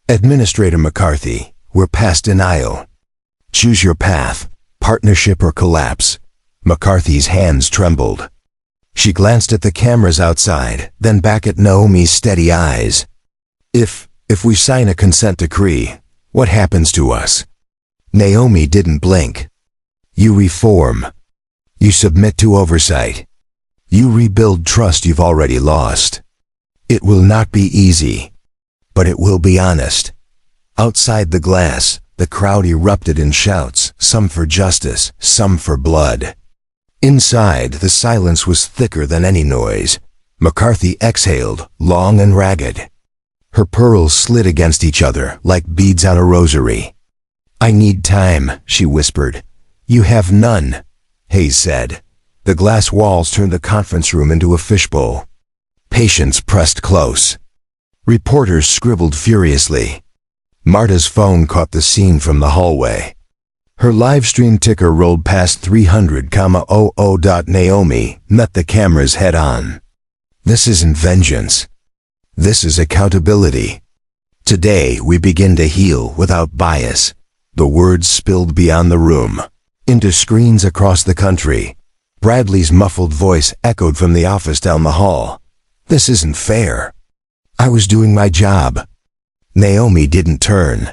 Administrator McCarthy, we're past denial. Choose your path, partnership or collapse. McCarthy's hands trembled. She glanced at the cameras outside, then back at Naomi's steady eyes. If we sign a consent decree, what happens to us? Naomi didn't blink. You reform. You submit to oversight. You rebuild trust you've already lost. It will not be easy, but it will be honest. Outside the glass, the crowd erupted in shouts, some for justice, some for blood. Inside, the silence was thicker than any noise. McCarthy exhaled, long and ragged. Her pearls slid against each other like beads on a rosary. I need time, she whispered. You have none, Hayes said. The glass walls turned the conference room into a fishbowl. Patients pressed close. Reporters scribbled furiously. Marta's phone caught the scene from the hallway. Her live stream ticker rolled past 300,00. Naomi met the cameras head on. This isn't vengeance. This is accountability. Today we begin to heal without bias. The words spilled beyond the room, into screens across the country. Bradley's muffled voice echoed from the office down the hall. This isn't fair. I was doing my job. Naomi didn't turn.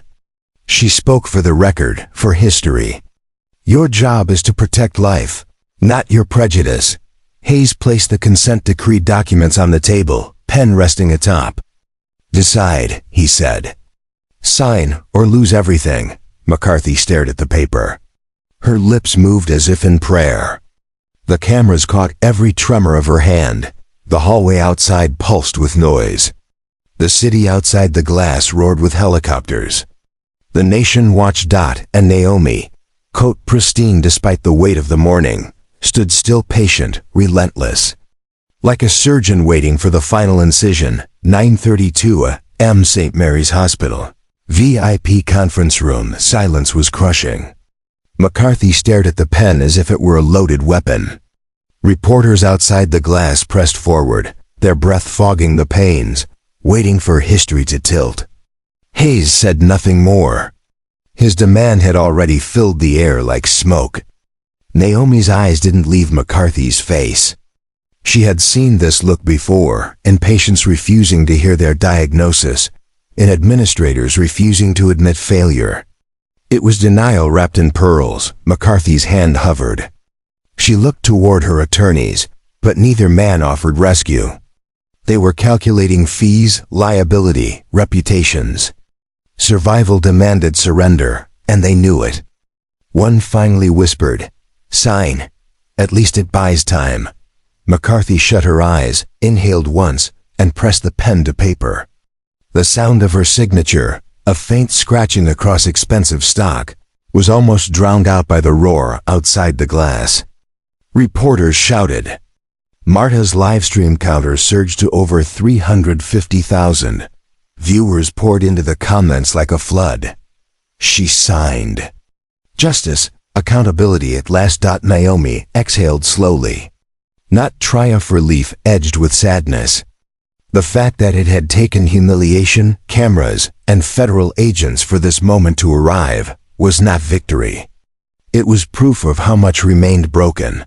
She spoke for the record, for history. Your job is to protect life, not your prejudice. Hayes placed the consent decree documents on the table, pen resting atop. Decide, he said. Sign or lose everything. McCarthy stared at the paper. Her lips moved as if in prayer. The cameras caught every tremor of her hand. The hallway outside pulsed with noise. The city outside the glass roared with helicopters. The nation watched. And Naomi, coat pristine despite the weight of the morning, stood still, patient, relentless. Like a surgeon waiting for the final incision. 9:32 a.m. St. Mary's Hospital. VIP conference room. Silence was crushing. McCarthy stared at the pen as if it were a loaded weapon. Reporters outside the glass pressed forward, their breath fogging the panes, waiting for history to tilt. Hayes said nothing more. His demand had already filled the air like smoke. Naomi's eyes didn't leave McCarthy's face. She had seen this look before, in patients refusing to hear their diagnosis, in administrators refusing to admit failure. It was denial wrapped in pearls. McCarthy's hand hovered. She looked toward her attorneys, but neither man offered rescue. They were calculating fees, liability, reputations. Survival demanded surrender, and they knew it. One finally whispered, "Sign. At least it buys time." McCarthy shut her eyes, inhaled once, and pressed the pen to paper. The sound of her signature, a faint scratching across expensive stock, was almost drowned out by the roar outside the glass. Reporters shouted. Marta's livestream counter surged to over 350,000. Viewers poured into the comments like a flood. She signed. Justice, accountability at last. Naomi exhaled slowly. Not triumph, relief edged with sadness. The fact that it had taken humiliation, cameras, and federal agents for this moment to arrive was not victory. It was proof of how much remained broken.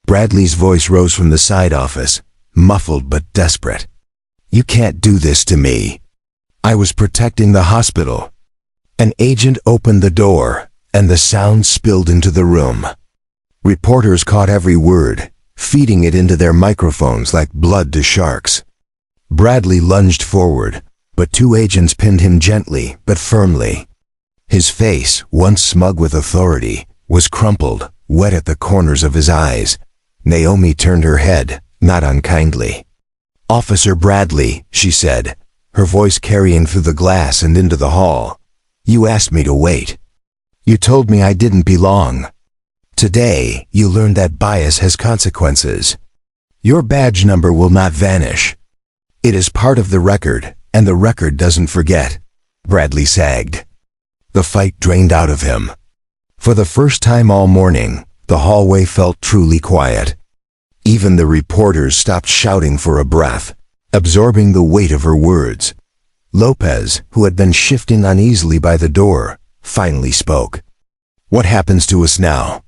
Bradley's voice rose from the side office, muffled but desperate. "You can't do this to me. I was protecting the hospital." An agent opened the door, and the sound spilled into the room. Reporters caught every word, feeding it into their microphones like blood to sharks. Bradley lunged forward, but two agents pinned him gently but firmly. His face, once smug with authority, was crumpled, wet at the corners of his eyes. Naomi turned her head, not unkindly. "Officer Bradley," she said, her voice carrying through the glass and into the hall. "You asked me to wait. You told me I didn't belong. Today, you learned that bias has consequences. Your badge number will not vanish. It is part of the record, and the record doesn't forget." Bradley sagged. The fight drained out of him. For the first time all morning, the hallway felt truly quiet. Even the reporters stopped shouting for a breath, absorbing the weight of her words. Lopez, who had been shifting uneasily by the door, finally spoke. "What happens to us now?"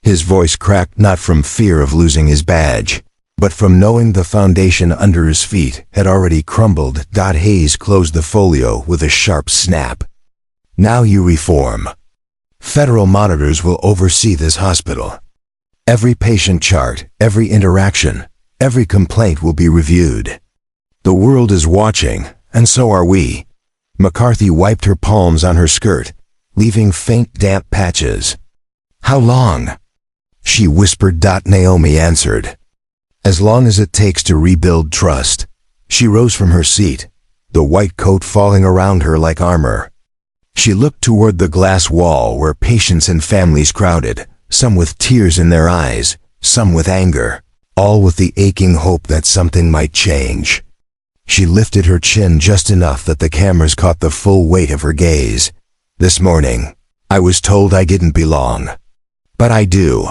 His voice cracked not from fear of losing his badge, but from knowing the foundation under his feet had already crumbled. Hayes closed the folio with a sharp snap. "Now you reform. Federal monitors will oversee this hospital. Every patient chart, every interaction, every complaint will be reviewed. The world is watching, and so are we." McCarthy wiped her palms on her skirt, leaving faint damp patches. "How long?" she whispered. Naomi answered. "As long as it takes to rebuild trust." She rose from her seat, the white coat falling around her like armor. She looked toward the glass wall where patients and families crowded, some with tears in their eyes, some with anger, all with the aching hope that something might change. She lifted her chin just enough that the cameras caught the full weight of her gaze. "This morning, I was told I didn't belong. But I do.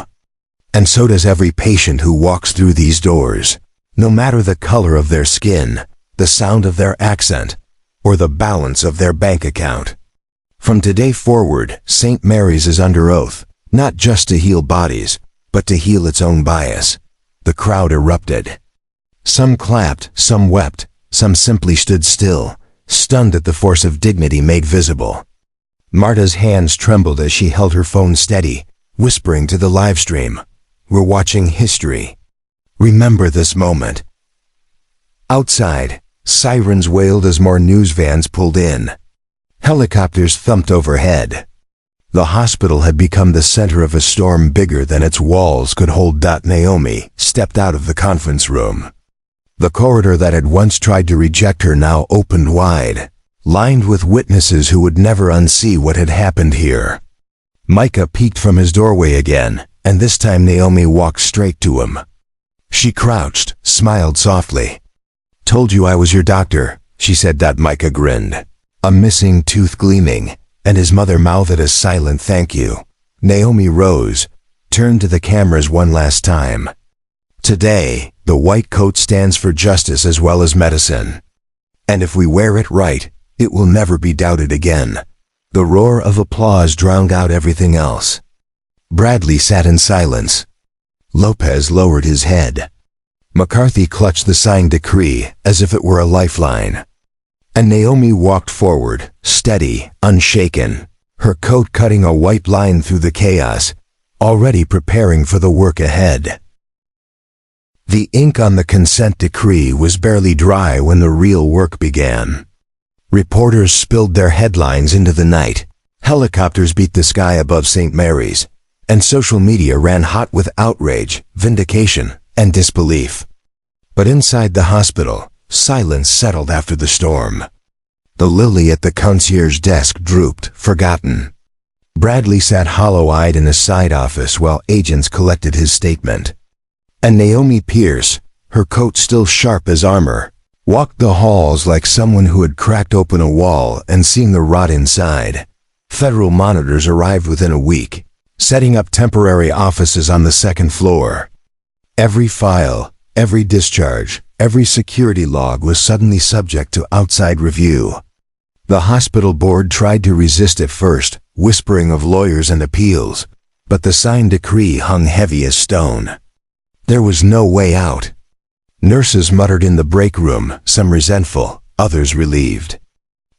And so does every patient who walks through these doors, no matter the color of their skin, the sound of their accent, or the balance of their bank account. From today forward, St. Mary's is under oath, not just to heal bodies, but to heal its own bias. The crowd erupted. Some clapped, some wept, some simply stood still, stunned at the force of dignity made visible. Marta's hands trembled as she held her phone steady, whispering to the live stream, "We're watching history. Remember this moment." Outside, sirens wailed as more news vans pulled in. Helicopters thumped overhead. The hospital had become the center of a storm bigger than its walls could hold. Naomi stepped out of the conference room. The corridor that had once tried to reject her now opened wide, lined with witnesses who would never unsee what had happened here. Micah peeked from his doorway again, and this time Naomi walked straight to him. She crouched, smiled softly. "Told you I was your doctor," she said. Micah grinned, a missing tooth gleaming, and his mother mouthed a silent thank you. Naomi rose, turned to the cameras one last time. "Today, the white coat stands for justice as well as medicine. And if we wear it right, it will never be doubted again." The roar of applause drowned out everything else. Bradley sat in silence. Lopez lowered his head. McCarthy clutched the signed decree as if it were a lifeline. And Naomi walked forward, steady, unshaken, her coat cutting a white line through the chaos, already preparing for the work ahead. The ink on the consent decree was barely dry when the real work began. Reporters spilled their headlines into the night, helicopters beat the sky above St. Mary's, and social media ran hot with outrage, vindication, and disbelief. But inside the hospital, silence settled after the storm. The lily at the concierge desk drooped, forgotten. Bradley sat hollow-eyed in a side office while agents collected his statement. And Naomi Pierce, her coat still sharp as armor, walked the halls like someone who had cracked open a wall and seen the rot inside. Federal monitors arrived within a week, setting up temporary offices on the second floor. Every file, every discharge, every security log was suddenly subject to outside review. The hospital board tried to resist at first, whispering of lawyers and appeals, but the signed decree hung heavy as stone. There was no way out. Nurses muttered in the break room, some resentful, others relieved.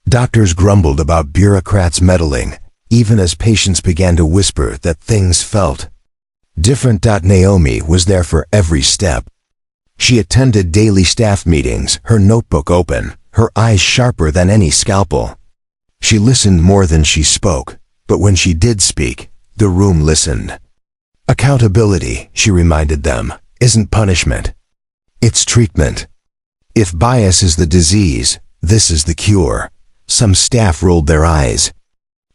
Doctors grumbled about bureaucrats meddling, even as patients began to whisper that things felt different. Naomi was there for every step. She attended daily staff meetings, her notebook open, her eyes sharper than any scalpel. She listened more than she spoke, but when she did speak, the room listened. Accountability, she reminded them, isn't punishment. It's treatment. If bias is the disease, this is the cure. Some staff rolled their eyes.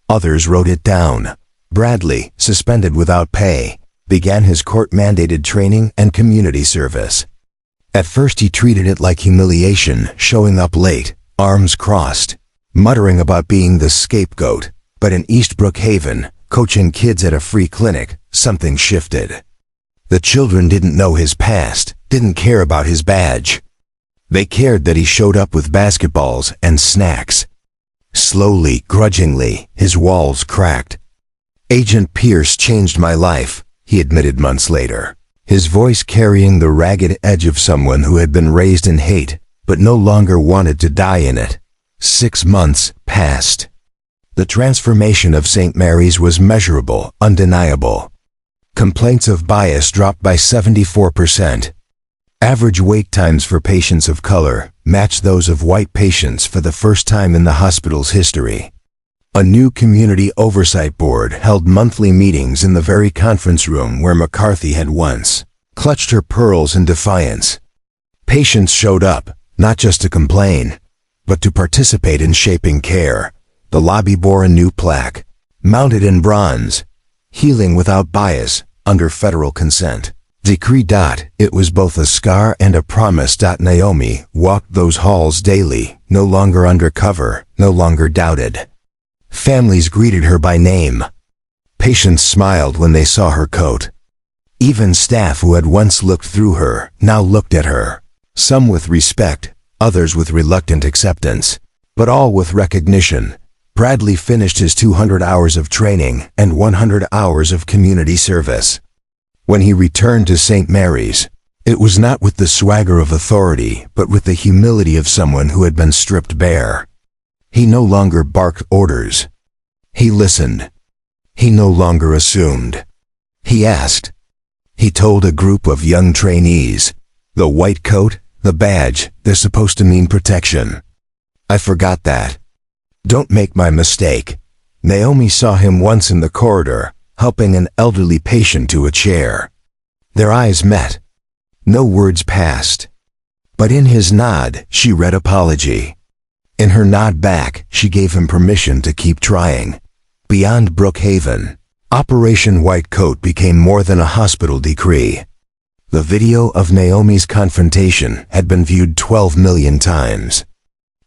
Others wrote it down. Bradley, suspended without pay, began his court-mandated training and community service. At first he treated it like humiliation, showing up late, arms crossed, muttering about being the scapegoat. But in East Brookhaven, coaching kids at a free clinic, something shifted. The children didn't know his past, didn't care about his badge. They cared that he showed up with basketballs and snacks. Slowly, grudgingly, his walls cracked. "Agent Pierce changed my life," he admitted months later, his voice carrying the ragged edge of someone who had been raised in hate, but no longer wanted to die in it. 6 months passed. The transformation of St. Mary's was measurable, undeniable. Complaints of bias dropped by 74%. Average wait times for patients of color matched those of white patients for the first time in the hospital's history. A new community oversight board held monthly meetings in the very conference room where McCarthy had once clutched her pearls in defiance. Patients showed up, not just to complain, but to participate in shaping care. The lobby bore a new plaque, mounted in bronze, "Healing without bias, under federal consent." Decree. It was both a scar and a promise. Naomi walked those halls daily, no longer undercover, no longer doubted. Families greeted her by name, Patients smiled when they saw her coat. Even staff who had once looked through her now looked at her, some with respect, others with reluctant acceptance, but all with recognition. Bradley finished his 200 hours of training and 100 hours of community service. When he returned to St. Mary's, it was not with the swagger of authority, but with the humility of someone who had been stripped bare. He no longer barked orders. He listened. He no longer assumed. He asked. He told a group of young trainees, "The white coat, the badge, they're supposed to mean protection. I forgot that. Don't make my mistake." Naomi saw him once in the corridor, helping an elderly patient to a chair. Their eyes met. No words passed. But in his nod, she read apology. In her nod back, she gave him permission to keep trying. Beyond Brookhaven, Operation White Coat became more than a hospital decree. The video of Naomi's confrontation had been viewed 12 million times.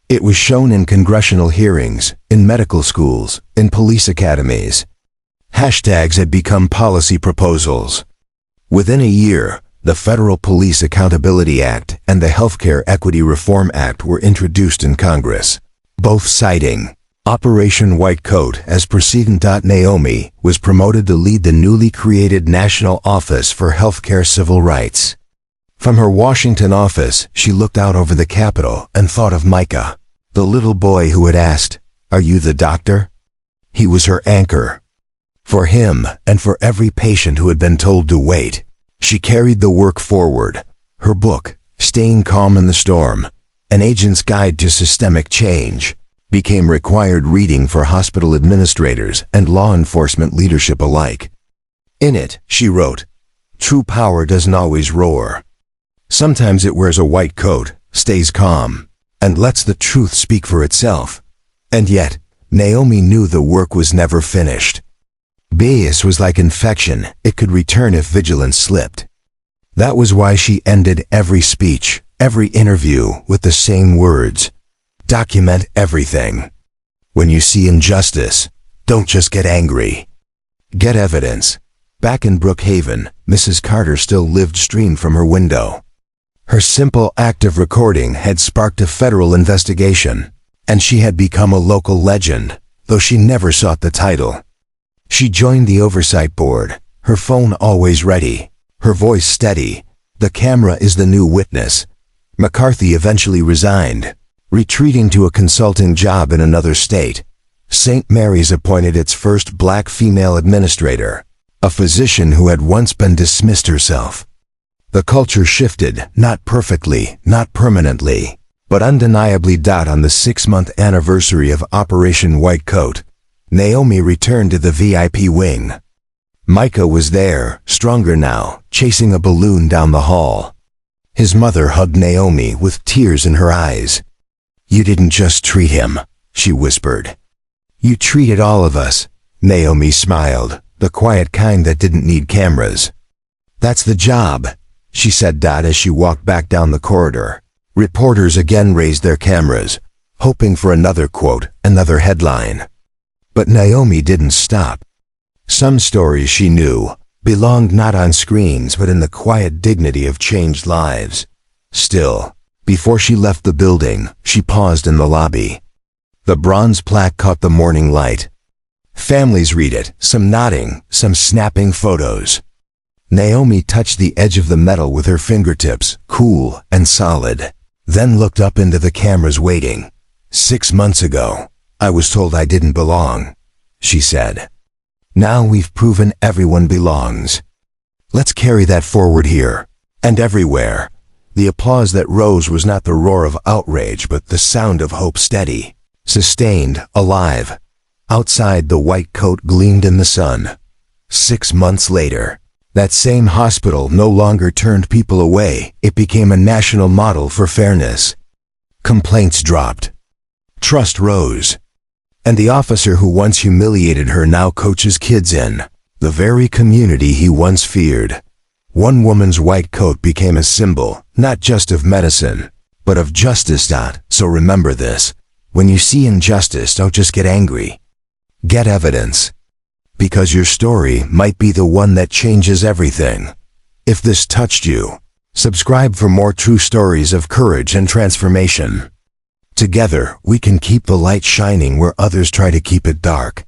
It was shown in congressional hearings, in medical schools, in police academies. Hashtags had become policy proposals. Within a year, the Federal Police Accountability Act and the Healthcare Equity Reform Act were introduced in Congress, both citing Operation White Coat as precedent. Naomi was promoted to lead the newly created National Office for Healthcare Civil Rights. From her Washington office, she looked out over the Capitol and thought of Micah, the little boy who had asked, "Are you the doctor?" He was her anchor. For him, and for every patient who had been told to wait, she carried the work forward. Her book, Staying Calm in the Storm, An Agent's Guide to Systemic Change, became required reading for hospital administrators and law enforcement leadership alike. In it, she wrote, "True power doesn't always roar. Sometimes it wears a white coat, stays calm, and lets the truth speak for itself." And yet, Naomi knew the work was never finished. Bias was like infection, it could return if vigilance slipped. That was why she ended every speech, every interview with the same words: document everything. When you see injustice, don't just get angry. Get evidence. Back in Brookhaven, Mrs. Carter still lived streamed from her window. Her simple act of recording had sparked a federal investigation, and she had become a local legend, though she never sought the title. She joined the oversight board, her phone always ready, her voice steady. The camera is the new witness. McCarthy eventually resigned, retreating to a consulting job in another state. St. Mary's appointed its first black female administrator, a physician who had once been dismissed herself. The culture shifted, not perfectly, not permanently, but undeniably. On the 6-month anniversary of Operation White Coat, Naomi returned to the VIP wing. Micah was there, stronger now, chasing a balloon down the hall. His mother hugged Naomi with tears in her eyes. "You didn't just treat him," she whispered. "You treated all of us." Naomi smiled, the quiet kind that didn't need cameras. "That's the job," she said. As she walked back down the corridor, reporters again raised their cameras, hoping for another quote, another headline. But Naomi didn't stop. Some stories, she knew, belonged not on screens but in the quiet dignity of changed lives. Still, before she left the building, she paused in the lobby. The bronze plaque caught the morning light. Families read it, some nodding, some snapping photos. Naomi touched the edge of the metal with her fingertips, cool and solid, then looked up into the cameras waiting. "6 months ago, I was told I didn't belong," she said. "Now we've proven everyone belongs. Let's carry that forward here, and everywhere." The applause that rose was not the roar of outrage but the sound of hope, steady, sustained, alive. Outside, the white coat gleamed in the sun. 6 months later, that same hospital no longer turned people away, it became a national model for fairness. Complaints dropped. Trust rose. And the officer who once humiliated her now coaches kids in the very community he once feared. One woman's white coat became a symbol, not just of medicine, but of justice. So remember this: when you see injustice, don't just get angry. Get evidence. because your story might be the one that changes everything. If this touched you, subscribe for more true stories of courage and transformation. Together, we can keep the light shining where others try to keep it dark.